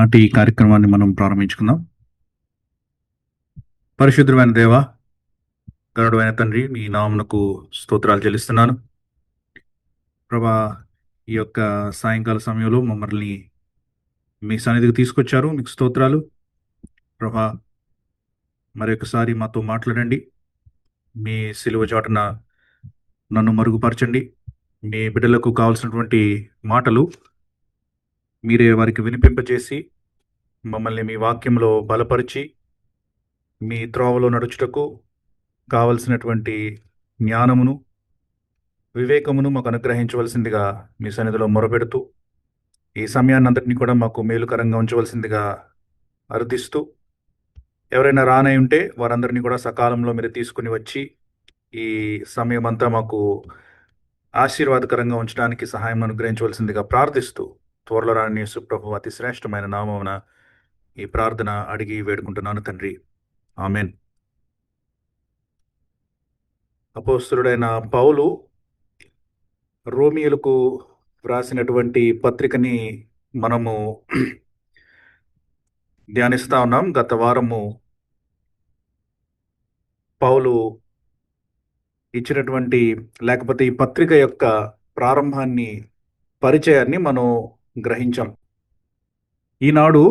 ఈనాటి కార్యక్రమాన్ని మనం ప్రారంభించుకుందాం. పరిశుద్ధమైన దేవ, గరుడైన తండ్రి, మీ నామమునకు స్తోత్రాలు చెల్లిస్తున్నాను. ప్రభా, ఈ యొక్క సాయంకాల సమయంలో మమ్మల్ని మీ సన్నిధికి తీసుకొచ్చారు, మీకు స్తోత్రాలు. ప్రభా, మరొకసారి మాతో మాట్లాడండి. మీ సిలువ చాటున నన్ను మరుగుపరచండి. మీ బిడ్డలకు కావాల్సినటువంటి మాటలు మీరే వారికి వినిపింపజేసి మమ్మల్ని మీ వాక్యంలో బలపరిచి మీ త్రోవలో నడుచుటకు కావలసినటువంటి జ్ఞానమును, వివేకమును మాకు అనుగ్రహించవలసిందిగా మీ సన్నిధిలో మొరపెడుతూ, ఈ సమయాన్ని అంతటినీ కూడా మాకు మేలుకరంగా ఉంచవలసిందిగా అర్థిస్తూ, ఎవరైనా రానై ఉంటే వారందరినీ కూడా సకాలంలో మీరు తీసుకుని వచ్చి ఈ సమయం అంతా మాకు ఆశీర్వాదకరంగా ఉంచడానికి సహాయం అనుగ్రహించవలసిందిగా ప్రార్థిస్తూ, త్వరలో రాని యేసు ప్రభువు అతి శ్రేష్టమైన నామమున ఈ ప్రార్థన అడిగి వేడుకుంటున్నాను తండ్రి, ఆమెన్. అపోస్తలుడైన పౌలు రోమియోలకు వ్రాసినటువంటి పత్రికని మనము ధ్యానిస్తా ఉన్నాం. గత వారము పౌలు ఇచ్చినటువంటి, లేకపోతే ఈ పత్రిక యొక్క ప్రారంభాన్ని, పరిచయాన్ని మనం గ్రహించాం. ఈనాడు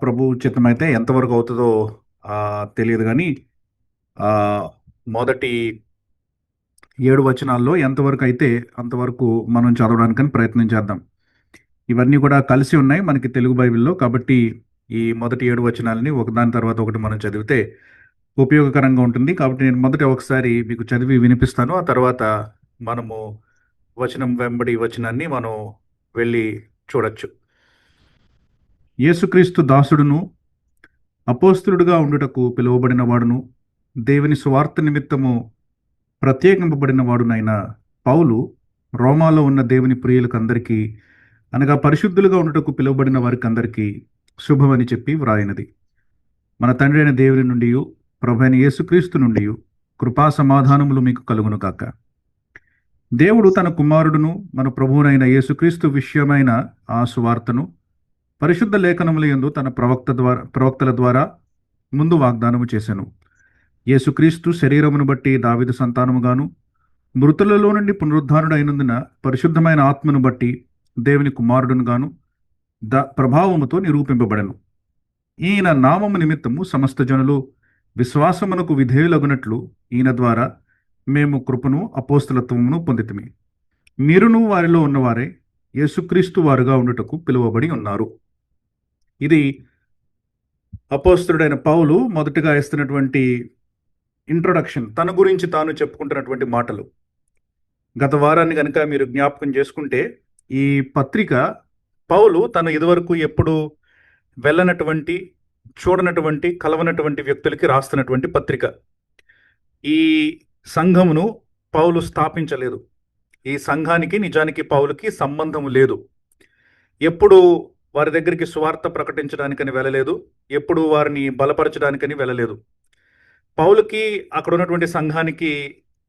ప్రభు చిత్తమైతే ఎంతవరకు అవుతుందో తెలియదు, కానీ మొదటి 7 వచనాల్లో ఎంతవరకు అయితే అంతవరకు మనం చదవడానికని ప్రయత్నం చేద్దాం. ఇవన్నీ కూడా కలిసి ఉన్నాయి మనకి తెలుగు బైబిల్లో, కాబట్టి ఈ మొదటి 7 వచనాలని ఒకదాని తర్వాత ఒకటి మనం చదివితే ఉపయోగకరంగా ఉంటుంది. కాబట్టి నేను మొదట ఒకసారి మీకు చదివి వినిపిస్తాను, ఆ తర్వాత మనము వచనం వెంబడి వచనాన్ని మనం వెళ్ళి చూడొచ్చు. యేసుక్రీస్తు దాసుడును అపోస్తలుడుగా ఉండుటకు పిలువబడిన వాడును, దేవుని సువార్త నిమిత్తము ప్రత్యేకింపబడిన వాడునైన పౌలు రోమాలో ఉన్న దేవుని ప్రియులకందరికీ, అనగా పరిశుద్ధులుగా ఉండుటకు పిలువబడిన వారికి అందరికీ శుభమని చెప్పి వ్రాయినది. మన తండ్రి అయిన దేవుని నుండి, ప్రభు అయిన యేసుక్రీస్తు నుండి కృపా సమాధానములు మీకు కలుగును కాక. దేవుడు తన కుమారుడును మన ప్రభువునైన యేసుక్రీస్తు విషయమైన ఆ సువార్తను పరిశుద్ధ లేఖనముల యందు తన ప్రవక్తల ద్వారా ముందు వాగ్దానము చేసెను. యేసుక్రీస్తు శరీరమును బట్టి దావీదు సంతానముగాను, మృతులలో నుండి పునరుద్ధానుడైనందున పరిశుద్ధమైన ఆత్మను బట్టి దేవుని కుమారుడునుగాను ప్రభావముతో నిరూపింపబడెను. ఈయన నామము నిమిత్తము సమస్త జనులు విశ్వాసమునకు విధేయులగునట్లు ఈయన ద్వారా మేము కృపను అపోస్తలత్వమును పొందితిమి. మీరును వారిలో ఉన్నవారే యేసుక్రీస్తు వారుగా ఉండుటకు పిలువబడి ఉన్నారు. ఇది అపోస్తలుడైన పౌలు మొదటగా ఇస్తున్నటువంటి ఇంట్రొడక్షన్, తన గురించి తాను చెప్పుకుంటున్నటువంటి మాటలు. గత వారాన్ని కనుక మీరు జ్ఞాపకం చేసుకుంటే, ఈ పత్రిక పౌలు తను ఇదివరకు ఎప్పుడు వెళ్ళనటువంటి, చూడనటువంటి, కలవనటువంటి వ్యక్తులకి రాస్తున్నటువంటి పత్రిక. ఈ సంఘమును పౌలు స్థాపించలేదు. ఈ సంఘానికి నిజానికి పౌలుకి సంబంధం లేదు. ఎప్పుడు వారి దగ్గరికి సువార్త ప్రకటించడానికని వెళ్ళలేదు, ఎప్పుడు వారిని బలపరచడానికని వెళ్ళలేదు. పౌలుకి అక్కడ ఉన్నటువంటి సంఘానికి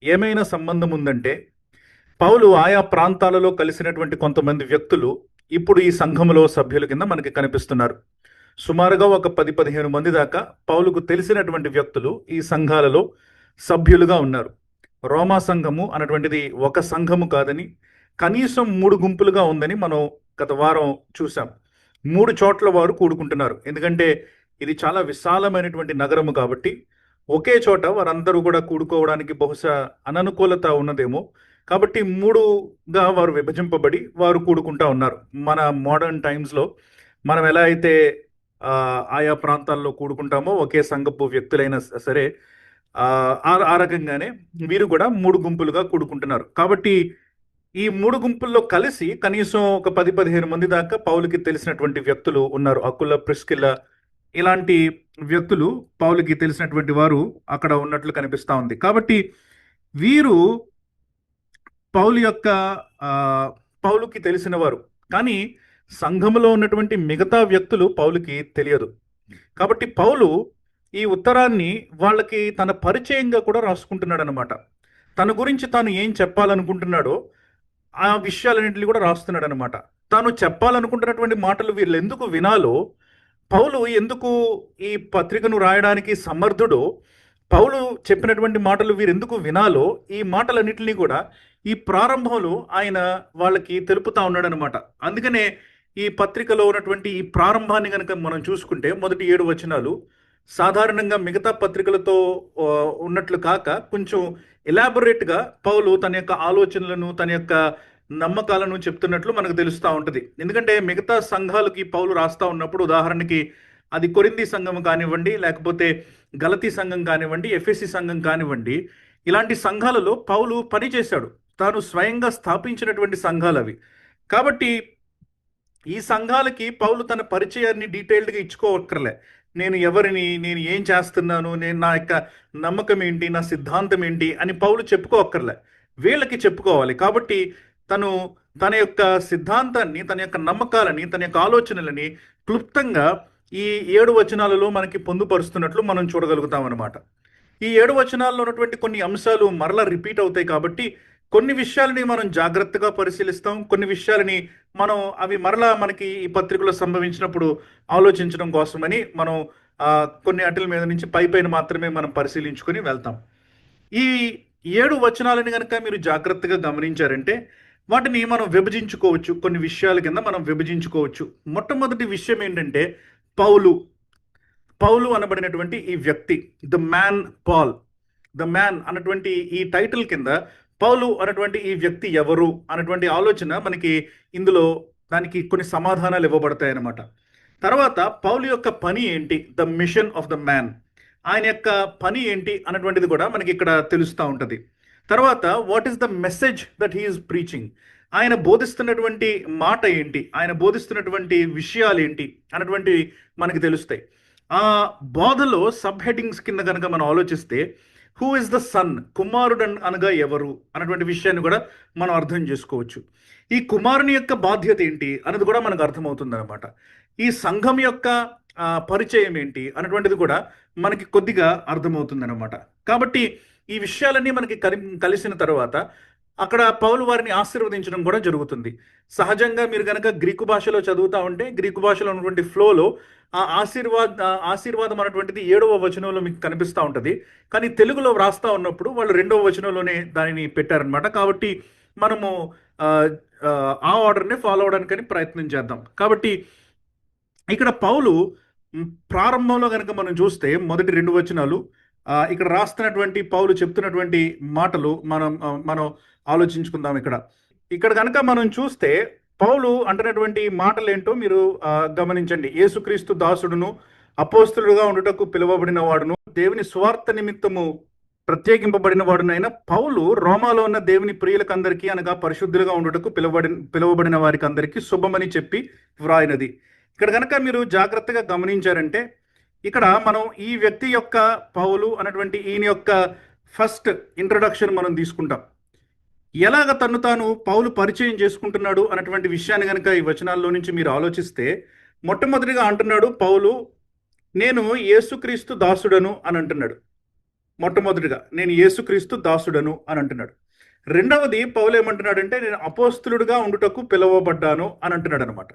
ఏమైనా సంబంధం ఉందంటే, పౌలు ఆయా ప్రాంతాలలో కలిసినటువంటి కొంతమంది వ్యక్తులు ఇప్పుడు ఈ సంఘములో సభ్యుల కింద మనకి కనిపిస్తున్నారు. సుమారుగా ఒక 10-15 మంది దాకా పౌలుకు తెలిసినటువంటి వ్యక్తులు ఈ సంఘాలలో సభ్యులుగా ఉన్నారు. రోమా సంఘము అన్నటువంటిది ఒక సంఘము కాదని, కనీసం 3 గుంపులుగా ఉందని మనం గత వారం చూసాం. 3 చోట్ల వారు కూడుకుంటున్నారు. ఎందుకంటే ఇది చాలా విశాలమైనటువంటి నగరము కాబట్టి ఒకే చోట వారందరూ కూడా కూడుకోవడానికి బహుశా అననుకూలత ఉన్నదేమో. కాబట్టి 3గా వారు విభజింపబడి వారు కూడుకుంటా ఉన్నారు. మన మోడర్న్ టైమ్స్లో మనం ఎలా అయితే ఆయా ప్రాంతాల్లో కూడుకుంటామో, ఒకే సంఘపు వ్యక్తులైనా సరే ఆ రకంగానే వీరు కూడా 3 గుంపులుగా కూడుకుంటున్నారు. కాబట్టి ఈ 3 గుంపుల్లో కలిసి కనీసం ఒక 10-15 మంది దాకా పౌలుకి తెలిసినటువంటి వ్యక్తులు ఉన్నారు. అకుల, ప్రిస్కిల్లా ఇలాంటి వ్యక్తులు పౌలుకి తెలిసినటువంటి వారు అక్కడ ఉన్నట్లు కనిపిస్తూ ఉంది. కాబట్టి వీరు పౌలుకి తెలిసిన వారు, కానీ సంఘములో ఉన్నటువంటి మిగతా వ్యక్తులు పౌలుకి తెలియదు. కాబట్టి పౌలు ఈ ఉత్తరాన్ని వాళ్ళకి తన పరిచయంగా కూడా రాసుకుంటున్నాడు అనమాట. తన గురించి తాను ఏం చెప్పాలనుకుంటున్నాడో ఆ విషయాలన్నింటినీ కూడా రాస్తున్నాడు అనమాట. తాను చెప్పాలనుకుంటున్నటువంటి మాటలు వీళ్ళు ఎందుకు వినాలో, పౌలు ఎందుకు ఈ పత్రికను రాయడానికి సమర్థుడో, పౌలు చెప్పినటువంటి మాటలు వీరెందుకు వినాలో, ఈ మాటలన్నిటినీ కూడా ఈ ప్రారంభంలో ఆయన వాళ్ళకి తెలుపుతా ఉన్నాడనమాట. అందుకనే ఈ పత్రికలో ఉన్నటువంటి ఈ ప్రారంభాన్ని కనుక మనం చూసుకుంటే మొదటి 7 వచనాలు సాధారణంగా మిగతా పత్రికలతో ఉన్నట్లు కాక కొంచెం ఎలాబొరేట్గా పౌలు తన యొక్క ఆలోచనలను, తన యొక్క నమ్మకాలను చెప్తున్నట్లు మనకు తెలుస్తూ ఉంటుంది. ఎందుకంటే మిగతా సంఘాలకి పౌలు రాస్తా ఉన్నప్పుడు, ఉదాహరణకి అది కొరింథీ సంఘం కానివ్వండి, లేకపోతే గలతీ సంఘం కానివ్వండి, ఎఫెసీ సంఘం కానివ్వండి, ఇలాంటి సంఘాలలో పౌలు పనిచేశాడు. తాను స్వయంగా స్థాపించినటువంటి సంఘాలు అవి. కాబట్టి ఈ సంఘాలకి పౌలు తన పరిచయాన్ని డీటెయిల్డ్గా ఇచ్చుకోవక్కర్లే. నేను ఎవరిని, నేను ఏం చేస్తున్నాను, నేను నా యొక్క నమ్మకం ఏంటి, నా సిద్ధాంతం ఏంటి అని పౌలు చెప్పుకోవక్కర్లే, వీళ్ళకి చెప్పుకోవాలి. కాబట్టి తను తన యొక్క సిద్ధాంతాన్ని, తన యొక్క నమ్మకాలని, తన యొక్క ఆలోచనలని క్లుప్తంగా ఈ 7 వచనాలలో మనకి పొందుపరుస్తున్నట్లు మనం చూడగలుగుతాం అన్నమాట. ఈ 7 వచనాల్లో ఉన్నటువంటి కొన్ని అంశాలు మరలా రిపీట్ అవుతాయి కాబట్టి కొన్ని విషయాలని మనం జాగ్రత్తగా పరిశీలిస్తాం, కొన్ని విషయాలని మనం అవి మరలా మనకి ఈ పత్రికలో సంభవించినప్పుడు ఆలోచించడం కోసమని మనం కొన్ని అటల మీద నుంచి పైన మాత్రమే మనం పరిశీలించుకొని వెళ్తాం. ఈ 7 వచనాలని కనుక మీరు జాగ్రత్తగా గమనించారంటే వాటిని మనం విభజించుకోవచ్చు, కొన్ని విషయాల కింద మనం విభజించుకోవచ్చు. మొట్టమొదటి విషయం ఏంటంటే పౌలు అనబడినటువంటి ఈ వ్యక్తి, the man Paul, the man అన్నటువంటి ఈ టైటిల్ కింద పౌలు అన్నటువంటి ఈ వ్యక్తి ఎవరు అన్నటువంటి ఆలోచన మనకి ఇందులో దానికి కొన్ని సమాధానాలు ఇవ్వబడతాయి అన్నమాట. తర్వాత పౌలు యొక్క పని ఏంటి, the machine of the man, ఆయన యొక్క పని ఏంటి అన్నటువంటిది కూడా మనకి ఇక్కడ తెలుస్తూ ఉంటుంది. తర్వాత what is the message that he is preaching, ఆయన బోధిస్తున్నటువంటి మాట ఏంటి, ఆయన బోధిస్తున్నటువంటి విషయాలు ఏంటి అన్నటువంటివి మనకి తెలుస్తాయి. ఆ బోధలో సబ్ హెడ్డింగ్స్ కింద కనుక మనం ఆలోచిస్తే హూ ఇస్ ద సన్, కుమారుడు అనగా ఎవరు అన్నటువంటి విషయాన్ని కూడా మనం అర్థం చేసుకోవచ్చు. ఈ కుమారుని యొక్క బాధ్యత ఏంటి అన్నది కూడా మనకు అర్థమవుతుంది అనమాట. ఈ సంఘం యొక్క పరిచయం ఏంటి అన్నటువంటిది కూడా మనకి కొద్దిగా అర్థమవుతుంది అనమాట. కాబట్టి ఈ విషయాలన్నీ మనకి కలిసిన తర్వాత అక్కడ పౌలు వారిని ఆశీర్వదించడం కూడా జరుగుతుంది. సహజంగా మీరు కనుక గ్రీకు భాషలో చదువుతూ ఉంటే గ్రీకు భాషలో ఉన్నటువంటి ఫ్లోలో ఆ ఆశీర్వాదం అనేటువంటిది 7వ వచనంలో మీకు కనిపిస్తూ ఉంటుంది. కానీ తెలుగులో వ్రాస్తా ఉన్నప్పుడు వాళ్ళు 2వ వచనంలోనే దానిని పెట్టారనమాట. కాబట్టి మనము ఆ ఆర్డర్ని ఫాలో అవడానికని ప్రయత్నం చేద్దాం. కాబట్టి ఇక్కడ పౌలు ప్రారంభంలో కనుక మనం చూస్తే మొదటి 2 వచనాలు ఇక్కడ రాస్తున్నటువంటి పౌలు చెప్తున్నటువంటి మాటలు మనం ఆలోచించుకుందాం. ఇక్కడ కనుక మనం చూస్తే పౌలు అంటున్నటువంటి మాటలు ఏంటో మీరు గమనించండి. యేసుక్రీస్తు దాసుడును అపోస్తలుడుగా ఉండుటకు పిలువబడిన వాడును దేవుని స్వార్థ నిమిత్తము ప్రత్యేకింపబడిన వాడునైనా పౌలు రోమాలో ఉన్న దేవుని ప్రియులకందరికీ అనగా పరిశుద్ధులుగా ఉండుటకు పిలువబడిన వారికి అందరికీ శుభమని చెప్పి వ్రాయినది. ఇక్కడ కనుక మీరు జాగ్రత్తగా గమనించారంటే ఇక్కడ మనం ఈ వ్యక్తి యొక్క పౌలు అన్నటువంటి ఈయన యొక్క ఫస్ట్ ఇంట్రొడక్షన్ మనం తీసుకుంటాం. ఎలాగ తను తాను పౌలు పరిచయం చేసుకుంటున్నాడు అన్నటువంటి విషయాన్ని కనుక ఈ వచనాల్లో నుంచి మీరు ఆలోచిస్తే మొట్టమొదటిగా అంటున్నాడు పౌలు, నేను యేసుక్రీస్తు దాసుడను అని అంటున్నాడు. మొట్టమొదటిగా నేను యేసుక్రీస్తు దాసుడను అని అంటున్నాడు. రెండవది పౌలు ఏమంటున్నాడంటే నేను అపోస్తలుడుగా ఉండుటకు పిలువబడ్డాను అని అంటున్నాడు అనమాట.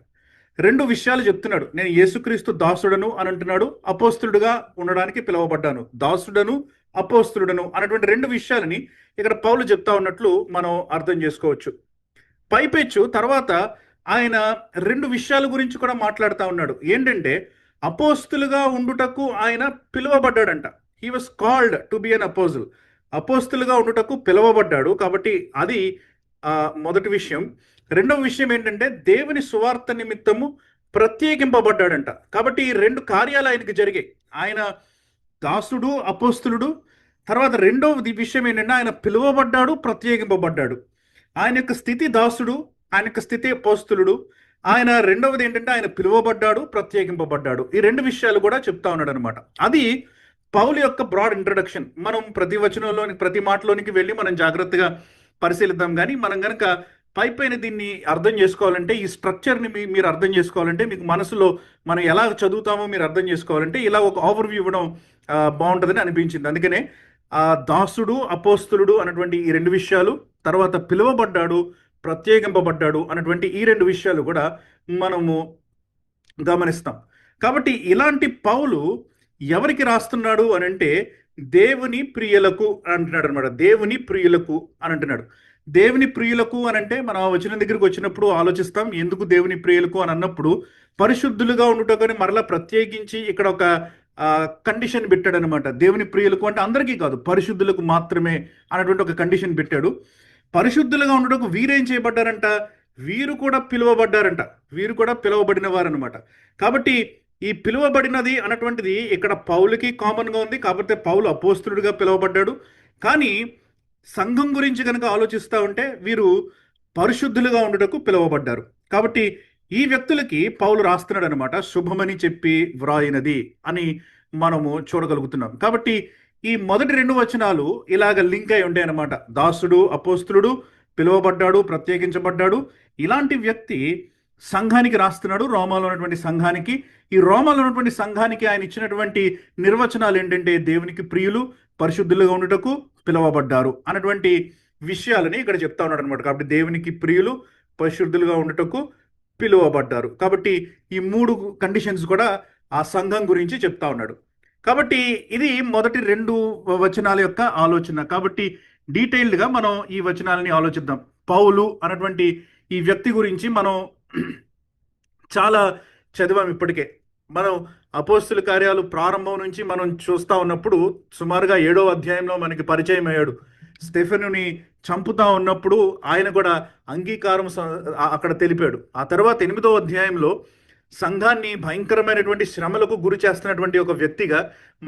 2 విషయాలు చెప్తున్నాడు. నేను యేసుక్రీస్తు దాసుడను అని అంటున్నాడు, అపోస్తలుడుగా ఉండడానికి పిలువబడ్డాను. దాసుడను అపోస్తలుడను అన్నటువంటి 2 విషయాలని ఇక్కడ పౌలు చెప్తా ఉన్నట్లు మనం అర్థం చేసుకోవచ్చు. పైపెచ్చు తర్వాత ఆయన 2 విషయాల గురించి కూడా మాట్లాడుతూ ఉన్నాడు. ఏంటంటే అపోస్తులుగా ఉండుటకు ఆయన పిలువబడ్డాడంట. He was called to be an apostle. అపోస్తులుగా ఉండుటకు పిలువబడ్డాడు. కాబట్టి అది మొదటి విషయం. రెండవ విషయం ఏంటంటే దేవుని సువార్త నిమిత్తము ప్రత్యేకింపబడ్డాడంట. కాబట్టి ఈ 2 కార్యాలు ఆయనకి జరిగాయి. ఆయన దాసుడు, అపోస్తులుడు. తర్వాత రెండవ విషయం ఏంటంటే ఆయన పిలువబడ్డాడు, ప్రత్యేకింపబడ్డాడు. ఆయన యొక్క స్థితి దాసుడు, ఆయన యొక్క స్థితి అపోస్తులుడు. ఆయన రెండవది ఏంటంటే ఆయన పిలువబడ్డాడు, ప్రత్యేకింపబడ్డాడు. ఈ 2 విషయాలు కూడా చెప్తా ఉన్నాడు అనమాట. అది పౌలు యొక్క బ్రాడ్ ఇంట్రడక్షన్. మనం ప్రతి వచనంలోని ప్రతి మాటలోనికి వెళ్ళి మనం జాగ్రత్తగా పరిశీలిద్దాం. కానీ మనం కనుక పైన దీన్ని అర్థం చేసుకోవాలంటే, ఈ స్ట్రక్చర్ని మీరు అర్థం చేసుకోవాలంటే, మీకు మనసులో మనం ఎలా చదువుతామో మీరు అర్థం చేసుకోవాలంటే ఇలా ఒక ఓవర్వ్యూ ఇవ్వడం బాగుంటుందని అనిపించింది. అందుకనే దాసుడు, అపోస్తులుడు అన్నటువంటి ఈ 2 విషయాలు, తర్వాత పిలువబడ్డాడు, ప్రత్యేకింపబడ్డాడు అన్నటువంటి ఈ రెండు విషయాలు కూడా మనము గమనిస్తాం. కాబట్టి ఇలాంటి పౌలు ఎవరికి రాస్తున్నాడు అని అంటే దేవుని ప్రియులకు అంటున్నాడు అనమాట. దేవుని ప్రియులకు అని అంటున్నాడు. దేవుని ప్రియులకు అని అంటే మనం ఆ వచనం దగ్గరికి వచ్చినప్పుడు ఆలోచిస్తాం, ఎందుకు దేవుని ప్రియులకు అని అన్నప్పుడు పరిశుద్ధులుగా ఉండుటకని మరలా ప్రత్యేకించి ఇక్కడ ఒక కండిషన్ పెట్టాడు అనమాట. దేవుని ప్రియులకు అంటే అందరికీ కాదు, పరిశుద్ధులకు మాత్రమే అన్నటువంటి ఒక కండిషన్ పెట్టాడు. పరిశుద్ధులుగా ఉండటకు వీరేం చేయబడ్డారంట, వీరు కూడా పిలువబడ్డారంట, వీరు కూడా పిలువబడిన వారనమాట. కాబట్టి ఈ పిలువబడినది అన్నటువంటిది ఇక్కడ పౌలుకి కామన్గా ఉంది, కాబట్టి పౌలు అపోస్తులుడిగా పిలువబడ్డాడు. కానీ సంఘం గురించి కనుక ఆలోచిస్తూ ఉంటే వీరు పరిశుద్ధులుగా ఉండుటకు పిలువబడ్డారు. కాబట్టి ఈ వ్యక్తులకి పౌలు రాస్తున్నాడు అనమాట, శుభమని చెప్పి వ్రాయినది అని మనము చూడగలుగుతున్నాం. కాబట్టి ఈ మొదటి రెండు వచనాలు ఇలాగ లింక్ అయి ఉంటాయి అనమాట. దాసుడు, అపోస్తులుడు, పిలువబడ్డాడు, ప్రత్యేకించబడ్డాడు. ఇలాంటి వ్యక్తి సంఘానికి రాస్తున్నాడు, రోమాలో ఉన్నటువంటి సంఘానికి. ఈ రోమాలో ఉన్నటువంటి సంఘానికి ఆయన ఇచ్చినటువంటి నిర్వచనాలు ఏంటంటే దేవునికి ప్రియులు, పరిశుద్ధులుగా ఉండుటకు పిలువబడ్డారు అన్నటువంటి విషయాలని ఇక్కడ చెప్తా ఉన్నాడు అనమాట. కాబట్టి దేవునికి ప్రియులు, పరిశుద్ధులుగా ఉండుటకు పిలువబడ్డారు. కాబట్టి ఈ మూడు కండిషన్స్ కూడా ఆ సంఘం గురించి చెప్తా ఉన్నాడు. కాబట్టి ఇది మొదటి రెండు వచనాల యొక్క ఆలోచన. కాబట్టి డీటెయిల్డ్గా మనం ఈ వచనాలని ఆలోచిద్దాం. పౌలు అన్నటువంటి ఈ వ్యక్తి గురించి మనం చాలా చదివాం ఇప్పటికే. మనం అపోస్తుల కార్యాలు ప్రారంభం నుంచి మనం చూస్తూ ఉన్నప్పుడు సుమారుగా 7వ అధ్యాయంలో మనకి పరిచయం అయ్యాడు. స్టెఫెనుని చంపుతా ఉన్నప్పుడు ఆయన కూడా అంగీకారం అక్కడ తెలిపాడు. ఆ తర్వాత 8వ అధ్యాయంలో సంఘాన్ని భయంకరమైనటువంటి శ్రమలకు గురి చేస్తున్నటువంటి ఒక వ్యక్తిగా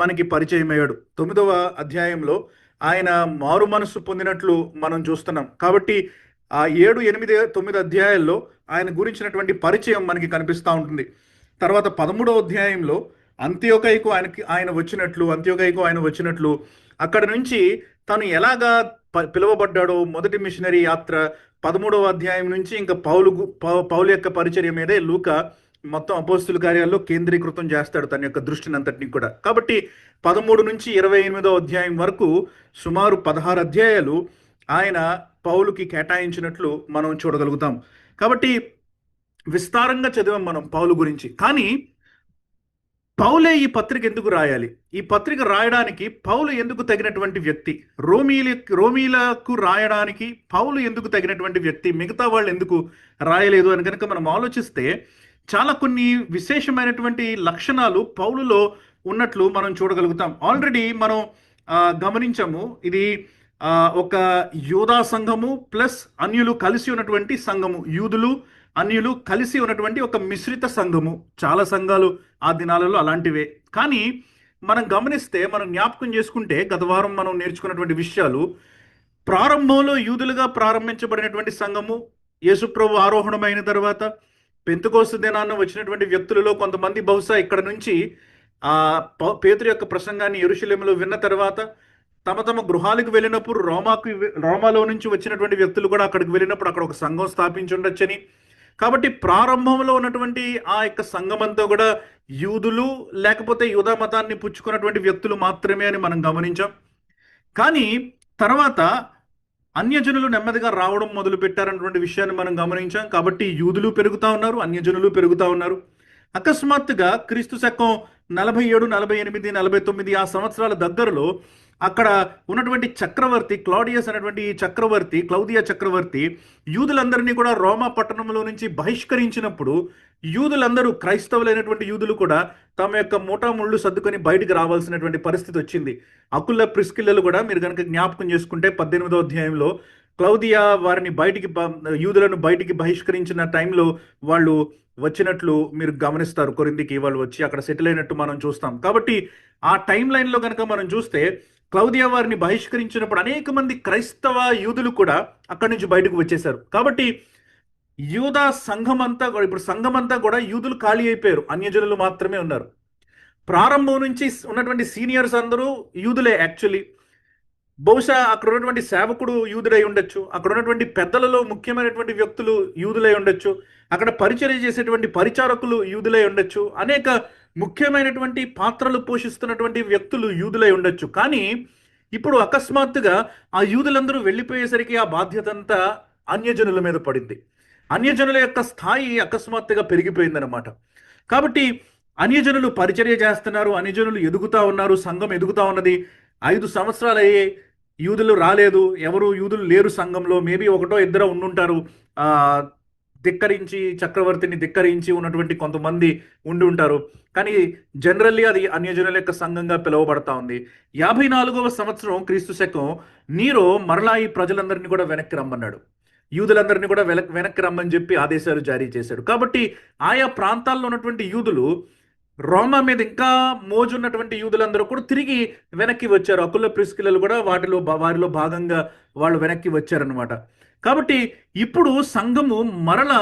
మనకి పరిచయం అయ్యాడు. 9వ అధ్యాయంలో ఆయన మారు మనస్సు పొందినట్లు మనం చూస్తున్నాం. కాబట్టి ఆ 7, 8, 9 అధ్యాయాల్లో ఆయన గురించినటువంటి పరిచయం మనకి కనిపిస్తూ ఉంటుంది. తర్వాత 13వ అధ్యాయంలో అంత్యోకయకు ఆయన వచ్చినట్లు అక్కడ నుంచి తను ఎలాగా పిలువబడ్డాడో మొదటి మిషనరీ యాత్ర 13వ అధ్యాయం నుంచి ఇంకా పౌలు యొక్క పరిచర్య మీదే లూకా మొత్తం అపోస్తుల కార్యాల్లో కేంద్రీకృతం చేస్తాడు తన యొక్క దృష్టిని అంతటిని కూడా. కాబట్టి 13 నుంచి 28వ అధ్యాయం వరకు సుమారు 16 అధ్యాయాలు ఆయన పౌలుకి కేటాయించినట్లు మనం చూడగలుగుతాం. కాబట్టి విస్తారంగా చదివాం మనం పౌలు గురించి. కానీ పౌలే ఈ పత్రిక ఎందుకు రాయాలి? ఈ పత్రిక రాయడానికి పౌలు ఎందుకు తగినటువంటి వ్యక్తి? రోమీలకు రాయడానికి పౌలు ఎందుకు తగినటువంటి వ్యక్తి? మిగతా వాళ్ళు ఎందుకు రాయలేదు అని కనుక మనం ఆలోచిస్తే చాలా కొన్ని విశేషమైనటువంటి లక్షణాలు పౌలులో ఉన్నట్లు మనం చూడగలుగుతాం. ఆల్రెడీ మనం గమనించాము, ఇది ఒక యూదా సంఘము ప్లస్ అన్యులు కలిసి ఉన్నటువంటి సంఘము, యూదులు అన్యులు కలిసి ఉన్నటువంటి ఒక మిశ్రిత సంఘము. చాలా సంఘాలు ఆ దినాలలో అలాంటివే. కానీ మనం గమనిస్తే, మనం జ్ఞాపకం చేసుకుంటే గత వారం మనం నేర్చుకున్నటువంటి విషయాలు, ప్రారంభంలో యూదులుగా ప్రారంభించబడినటువంటి సంఘము యేసుప్రభు ఆరోహణమైన తర్వాత పెంతెకోస్తు దినాన్న వచ్చినటువంటి వ్యక్తులలో కొంతమంది బహుశా ఇక్కడ నుంచి పేతురు యొక్క ప్రసంగాన్ని యెరూషలేములో విన్న తర్వాత తమ తమ గృహాలకు వెళ్ళినప్పుడు రోమాలో నుంచి వచ్చినటువంటి వ్యక్తులు కూడా అక్కడికి వెళ్ళినప్పుడు అక్కడ ఒక సంఘం స్థాపించి ఉండొచ్చని. కాబట్టి ప్రారంభంలో ఉన్నటువంటి ఆ యొక్క సంఘమంతా కూడా యూదులు లేకపోతే యూదా మతాన్ని పుచ్చుకున్నటువంటి వ్యక్తులు మాత్రమే అని మనం గమనించాం. కానీ తర్వాత అన్యజనులు నెమ్మదిగా రావడం మొదలు పెట్టారన్నటువంటి విషయాన్ని మనం గమనించాం. కాబట్టి యూదులు పెరుగుతూ ఉన్నారు, అన్యజనులు పెరుగుతూ ఉన్నారు. అకస్మాత్తుగా క్రీస్తు శకం 47, 48, 49 ఆ సంవత్సరాల దగ్గరలో అక్కడ ఉన్నటువంటి చక్రవర్తి క్లాడియస్ అనేటువంటి చక్రవర్తి, క్లౌదియా చక్రవర్తి యూదులందరినీ కూడా రోమా పట్టణంలో నుంచి బహిష్కరించినప్పుడు యూదులందరూ, క్రైస్తవులైనటువంటి యూదులు కూడా తమ యొక్క మూటాముళ్ళు సర్దుకొని బయటికి రావాల్సినటువంటి పరిస్థితి వచ్చింది. అకుల్ల ప్రిస్కిల్లలు కూడా మీరు కనుక జ్ఞాపకం చేసుకుంటే 18వ అధ్యాయంలో క్లౌదియా వారిని యూదులను బయటికి బహిష్కరించిన టైంలో వాళ్ళు వచ్చినట్లు మీరు గమనిస్తారు. కొరింథీకి వాళ్ళు వచ్చి అక్కడ సెటిల్ అయినట్టు మనం చూస్తాం. కాబట్టి ఆ టైం లైన్లో కనుక మనం చూస్తే క్లౌదియా వారిని బహిష్కరించినప్పుడు అనేక మంది క్రైస్తవ యూదులు కూడా అక్కడి నుంచి బయటకు వచ్చేశారు. కాబట్టి యూదా సంఘమంతా కూడా, ఇప్పుడు సంఘమంతా కూడా యూదులు ఖాళీ అయిపోయారు, అన్యజనులు మాత్రమే ఉన్నారు. ప్రారంభం నుంచి ఉన్నటువంటి సీనియర్స్ అందరూ యూదులే. యాక్చువల్లీ బహుశా అక్కడ ఉన్నటువంటి సేవకుడు యూదుడై ఉండొచ్చు, అక్కడ ఉన్నటువంటి పెద్దలలో ముఖ్యమైనటువంటి వ్యక్తులు యూదులై ఉండొచ్చు, అక్కడ పరిచర్య చేసేటువంటి పరిచారకులు యూదులై ఉండొచ్చు, అనేక ముఖ్యమైనటువంటి పాత్రలు పోషిస్తున్నటువంటి వ్యక్తులు యూదులై ఉండొచ్చు. కానీ ఇప్పుడు అకస్మాత్తుగా ఆ యూదులందరూ వెళ్ళిపోయేసరికి ఆ బాధ్యత అంతా అన్యజనుల మీద పడింది. అన్యజనుల యొక్క స్థాయి అకస్మాత్తుగా పెరిగిపోయిందనమాట. కాబట్టి అన్యజనులు పరిచర్య చేస్తున్నారు, అన్యజనులు ఎదుగుతా ఉన్నారు, సంఘం ఎదుగుతా ఉన్నది. 5 సంవత్సరాలు అయ్యాయి, యూదులు రాలేదు, ఎవరు యూదులు లేరు సంఘంలో. మేబీ ఒకటో ఇద్దరు ఉండుంటారు. ఆ ధిక్కరించి, చక్రవర్తిని ధిక్కరించి ఉన్నటువంటి కొంతమంది ఉండి ఉంటారు. కానీ జనరల్లీ అది అన్యజనుల యొక్క సంఘంగా పిలువబడతా ఉంది. 54వ సంవత్సరం క్రీస్తు శకం నీరో మరలా ఈ ప్రజలందరినీ కూడా వెనక్కి రమ్మన్నాడు. యూదులందరినీ కూడా వెనక్కి రమ్మని చెప్పి ఆదేశాలు జారీ చేశాడు. కాబట్టి ఆయా ప్రాంతాల్లో ఉన్నటువంటి యూదులు, రోమా మీద ఇంకా మోజున్నటువంటి యూదులందరూ కూడా తిరిగి వెనక్కి వచ్చారు. అకుల ప్రిస్కిలలు కూడా వారిలో భాగంగా వాళ్ళు వెనక్కి వచ్చారనమాట. కాబట్టి ఇప్పుడు సంఘము మరలా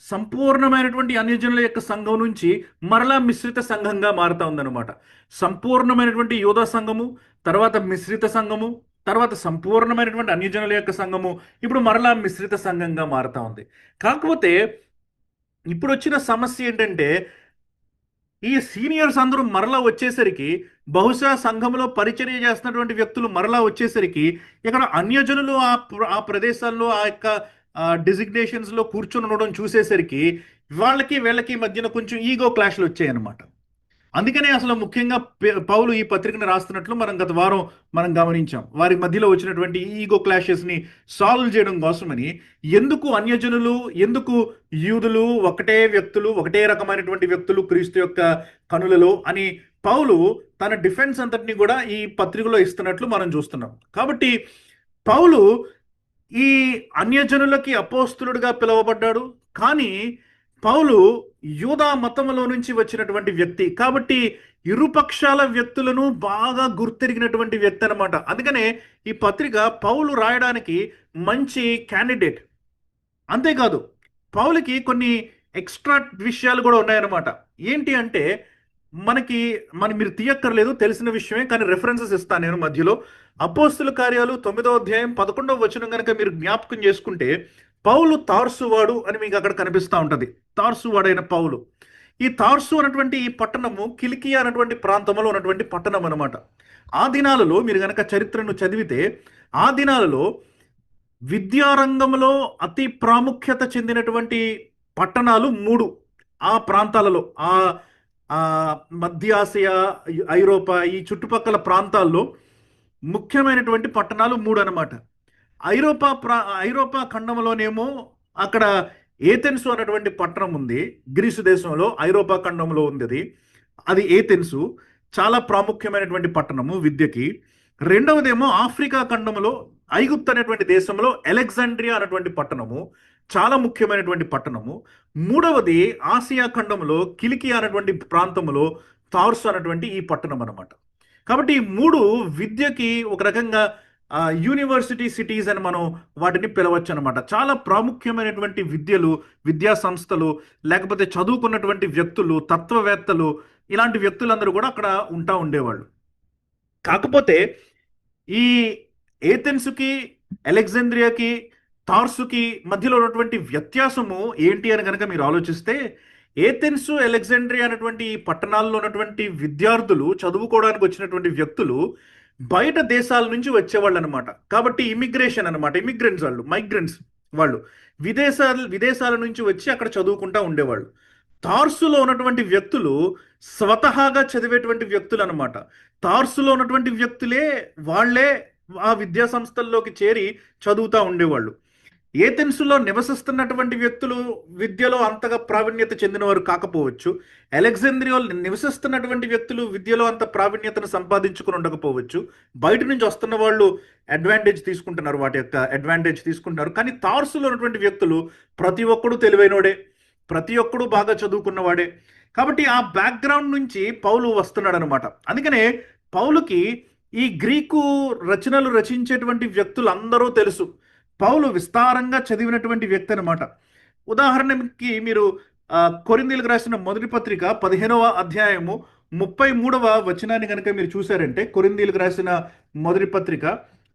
సంపూర్ణమైనటువంటి అన్యజనుల యొక్క సంఘం నుంచి మరలా మిశ్రిత సంఘంగా మారుతా ఉందన్నమాట. సంపూర్ణమైనటువంటి యూదా సంఘము, తర్వాత మిశ్రిత సంఘము, తర్వాత సంపూర్ణమైనటువంటి అన్యజనుల యొక్క సంఘము ఇప్పుడు మరలా మిశ్రిత సంఘంగా మారుతా ఉంది. కాకపోతే ఇప్పుడు వచ్చిన సమస్య ఏంటంటే, ఈ సీనియర్స్ అందరూ మరలా వచ్చేసరికి, బహుశా సంఘంలో పరిచర్య చేస్తున్నటువంటి వ్యక్తులు మరలా వచ్చేసరికి, ఇక్కడ అన్యజనులు ఆ ప్రదేశాల్లో ఆ యొక్క డిజిగ్నేషన్స్లో కూర్చొని ఉండడం చూసేసరికి వాళ్ళకి వీళ్ళకి మధ్యన కొంచెం ఈగో క్లాష్లు వచ్చాయన్నమాట. అందుకనే అసలు ముఖ్యంగా పౌలు ఈ పత్రికను రాస్తున్నట్లు మనం గత వారం మనం గమనించాం. వారి మధ్యలో వచ్చినటువంటి ఈగో క్లాషెస్ని సాల్వ్ చేయడం కోసమని, ఎందుకు అన్యజనులు, ఎందుకు యూదులు ఒకటే వ్యక్తులు, ఒకటే రకమైనటువంటి వ్యక్తులు క్రీస్తు యొక్క కనులలో అని పౌలు తన డిఫెన్స్ అంతటిని కూడా ఈ పత్రికలో ఇస్తున్నట్లు మనం చూస్తున్నాం. కాబట్టి పౌలు ఈ అన్యజనులకి అపోస్తులుడిగా పిలువబడ్డాడు. కానీ పౌలు యూదా మతంలో నుంచి వచ్చినటువంటి వ్యక్తి కాబట్టి ఇరుపక్షాల వ్యక్తులను బాగా గుర్తెరిగినటువంటి వ్యక్తి అనమాట. అందుకనే ఈ పత్రిక పౌలు రాయడానికి మంచి క్యాండిడేట్. అంతేకాదు పౌలుకి కొన్ని ఎక్స్ట్రా విషయాలు కూడా ఉన్నాయన్నమాట. ఏంటి అంటే, మీరు తీయక్కర్లేదు, తెలిసిన విషయమే, కానీ రెఫరెన్సెస్ ఇస్తాను నేను మధ్యలో. అపోస్తుల కార్యాలు 9వ అధ్యాయం 11వ వచనం కనుక మీరు జ్ఞాపకం చేసుకుంటే, పౌలు తార్సువాడు అని మీకు అక్కడ కనిపిస్తూ ఉంటుంది. తార్సువాడైన పౌలు. ఈ తార్సు అన్నటువంటి ఈ పట్టణము కిలికియా అన్నటువంటి ప్రాంతంలో ఉన్నటువంటి పట్టణం అనమాట. ఆ దినాలలో మీరు కనుక చరిత్రను చదివితే, ఆ దినాలలో విద్యారంగంలో అతి ప్రాముఖ్యత చెందినటువంటి పట్టణాలు 3 ఆ ప్రాంతాలలో. మధ్య ఆసియా, ఐరోపా, ఈ చుట్టుపక్కల ప్రాంతాల్లో ముఖ్యమైనటువంటి పట్టణాలు 3 అనమాట. ఐరోపా ఖండంలోనేమో అక్కడ ఏథెన్సు అన్నటువంటి పట్టణం ఉంది. గ్రీసు దేశంలో ఐరోపా ఖండంలో ఉంది అది ఏథెన్సు. చాలా ప్రాముఖ్యమైనటువంటి పట్టణము విద్యకి. రెండవదేమో ఆఫ్రికా ఖండంలో ఐగుప్తు అనేటువంటి దేశంలో అలెగ్జాండ్రియా అనేటువంటి పట్టణము, చాలా ముఖ్యమైనటువంటి పట్టణము. మూడవది ఆసియా ఖండంలో కిలికియా అనేటువంటి ప్రాంతంలో తార్సు అనేటువంటి ఈ పట్టణం అనమాట. కాబట్టి ఈ 3 విద్యకి ఒక రకంగా యూనివర్సిటీ సిటీస్ అని మనం వాటిని పిలవచ్చు అనమాట. చాలా ప్రాముఖ్యమైనటువంటి విద్యా సంస్థలు, లేకపోతే చదువుకున్నటువంటి వ్యక్తులు, తత్వవేత్తలు, ఇలాంటి వ్యక్తులందరూ కూడా అక్కడ ఉండేవాళ్ళు. కాకపోతే ఈ ఏథెన్సుకి, అలెగ్జాండ్రియాకి, తార్సుకి మధ్యలో ఉన్నటువంటి వ్యత్యాసము ఏంటి అని కనుక మీరు ఆలోచిస్తే, ఏథెన్సు, అలెగ్జాండ్రియా అనేటువంటి ఈ పట్టణాల్లో ఉన్నటువంటి విద్యార్థులు, చదువుకోవడానికి వచ్చినటువంటి వ్యక్తులు బయట దేశాల నుంచి వచ్చేవాళ్ళు అనమాట. కాబట్టి ఇమిగ్రేషన్ అనమాట, మైగ్రెంట్స్ వాళ్ళు విదేశాల నుంచి వచ్చి అక్కడ చదువుకుంటా ఉండేవాళ్ళు. తార్సులో ఉన్నటువంటి వ్యక్తులు స్వతహాగా చదివేటువంటి వ్యక్తులు అనమాట. తార్సులో ఉన్నటువంటి వ్యక్తులే వాళ్ళే ఆ విద్యా సంస్థల్లోకి చేరి చదువుతూ ఉండేవాళ్ళు. ఏథెన్సులో నివసిస్తున్నటువంటి వ్యక్తులు విద్యలో అంతగా ప్రావీణ్యత చెందినవారు కాకపోవచ్చు. అలెగ్జాండ్రియాలో నివసిస్తున్నటువంటి వ్యక్తులు విద్యలో అంత ప్రావీణ్యతను సంపాదించుకుని ఉండకపోవచ్చు. బయట నుంచి వస్తున్న వాళ్ళు వాటి యొక్క అడ్వాంటేజ్ తీసుకుంటున్నారు. కానీ తార్సులో ఉన్నటువంటి వ్యక్తులు ప్రతి ఒక్కడు తెలివైనోడే, ప్రతి ఒక్కడు బాగా చదువుకున్నవాడే. కాబట్టి ఆ బ్యాక్గ్రౌండ్ నుంచి పౌలు వస్తున్నాడు అనమాట. అందుకనే పౌలుకి ఈ గ్రీకు రచనలు రచించేటువంటి వ్యక్తులు అందరూ తెలుసు. పౌలు విస్తారంగా చదివినటువంటి వ్యక్తి అనమాట. ఉదాహరణకి మీరు కొరింథీయులకు రాసిన మొదటి పత్రిక 15వ అధ్యాయము 33వ వచనాన్ని కనుక మీరు చూసారంటే, కొరింథీయులకు రాసిన మొదటి పత్రిక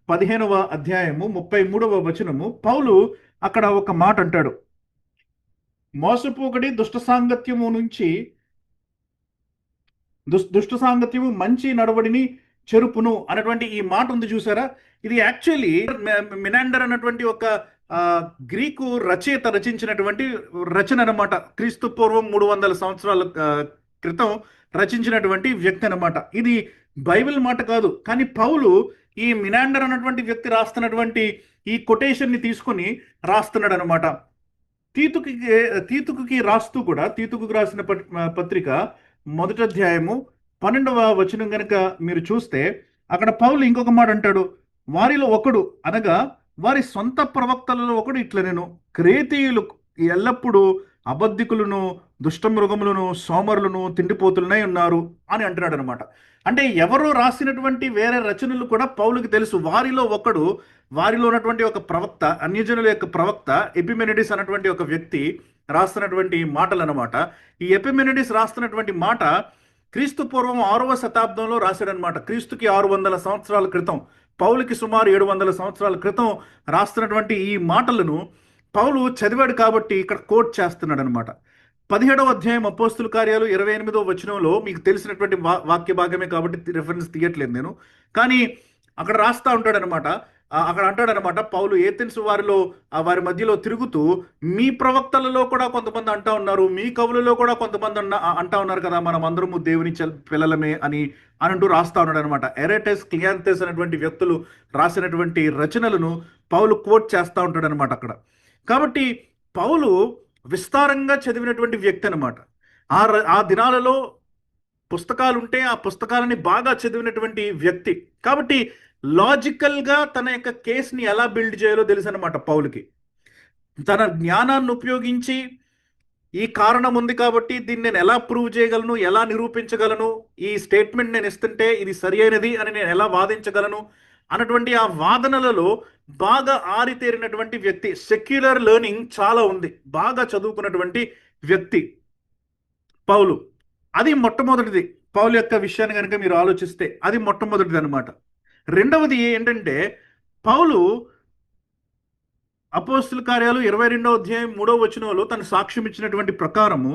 15వ అధ్యాయము 33వ వచనము, పౌలు అక్కడ ఒక మాట అంటాడు. మోసపోకడి దుష్ట సాంగత్యము మంచి నడవడిని చెరుపును అన్నటువంటి ఈ మాట ఉంది చూసారా. ఇది యాక్చువల్లీ మినాండర్ అన్నటువంటి ఒక ఆ, గ్రీకు రచయిత రచించినటువంటి రచన అనమాట. క్రీస్తు పూర్వం 300 సంవత్సరాల క్రితం రచించినటువంటి వ్యక్తి అనమాట. ఇది బైబిల్ మాట కాదు, కానీ పౌలు ఈ మినాండర్ అన్నటువంటి వ్యక్తి రాస్తున్నటువంటి ఈ కొటేషన్ని తీసుకొని రాస్తున్నాడు అనమాట. తీతుకి తీతుకుకి రాస్తూ కూడా, తీతుకు రాసిన పత్రిక మొదటి అధ్యాయము 12వ వచనం గనుక మీరు చూస్తే, అక్కడ పౌలు ఇంకొక మాట అంటాడు. వారిలో ఒకడు అనగా వారి సొంత ప్రవక్తలలో ఒకడు ఇట్లా, నేను క్రేతీయులు ఎల్లప్పుడూ అబద్ధికులను, దుష్టమృగములను, సోమరులను, తిండిపోతులనై ఉన్నారు అని అంటున్నాడు అనమాట. అంటే ఎవరో రాసినటువంటి వేరే రచనలు కూడా పౌలుకి తెలుసు. వారిలో ఒకడు, వారిలో ఉన్నటువంటి ఒక ప్రవక్త, అన్యజనుల యొక్క ప్రవక్త ఎపిమెనిడిస్ అన్నటువంటి ఒక వ్యక్తి రాస్తున్నటువంటి మాటలు అనమాట. ఈ ఎపిమెనిడిస్ రాస్తున్నటువంటి మాట క్రీస్తు పూర్వం 6వ శతాబ్దంలో రాశాడనమాట. క్రీస్తుకి 600 సంవత్సరాల క్రితం, పౌలుకి సుమారు 700 సంవత్సరాల క్రితం రాస్తున్నటువంటి ఈ మాటలను పౌలు చదివాడు కాబట్టి ఇక్కడ కోట్ చేస్తున్నాడు అనమాట. 17వ అధ్యాయం అపోస్తుల కార్యాలు 28వ వచనంలో మీకు తెలిసినటువంటి వాక్య భాగమే కాబట్టి రెఫరెన్స్ తీయట్లేదు నేను, కానీ అక్కడ రాస్తా ఉంటాడు అనమాట. అక్కడ అంటాడనమాట, పౌలు ఏథెన్స్ వారిలో వారి మధ్యలో తిరుగుతూ, మీ ప్రవక్తలలో కూడా కొంతమంది అంటా ఉన్నారు, మీ కవులలో కూడా కొంతమంది అంటా ఉన్నారు కదా, మనం అందరము దేవుని పిల్లలమే అని అంటూ రాస్తా ఉన్నాడు అనమాట. ఎరెటస్, క్లియాంథెస్ అనేటువంటి వ్యక్తులు రాసినటువంటి రచనలను పౌలు కోట్ చేస్తూ ఉంటాడు అనమాట అక్కడ. కాబట్టి పౌలు విస్తారంగా చదివినటువంటి వ్యక్తి అనమాట. ఆ దినాలలో పుస్తకాలు ఉంటే ఆ పుస్తకాలని బాగా చదివినటువంటి వ్యక్తి. కాబట్టి లాజికల్గా తన యొక్క కేసుని ఎలా బిల్డ్ చేయాలో తెలుసు అనమాట పౌలుకి. తన జ్ఞానాన్ని ఉపయోగించి ఈ కారణం ఉంది కాబట్టి దీన్ని నేను ఎలా ప్రూవ్ చేయగలను, ఎలా నిరూపించగలను, ఈ స్టేట్మెంట్ నేను ఇస్తుంటే ఇది సరి అయినది అని నేను ఎలా వాదించగలను అన్నటువంటి ఆ వాదనలలో బాగా ఆరితేరినటువంటి వ్యక్తి. సెక్యులర్ లెర్నింగ్ చాలా ఉంది, బాగా చదువుకున్నటువంటి వ్యక్తి పౌలు. అది మొట్టమొదటిది. పౌలు యొక్క విషయాన్ని కనుక మీరు ఆలోచిస్తే అది మొట్టమొదటిది అనమాట. రెండవది ఏంటంటే, పౌలు అపోస్తుల కార్యాలు 22వ అధ్యాయం 3వ వచనంలో తను సాక్ష్యం ఇచ్చినటువంటి ప్రకారము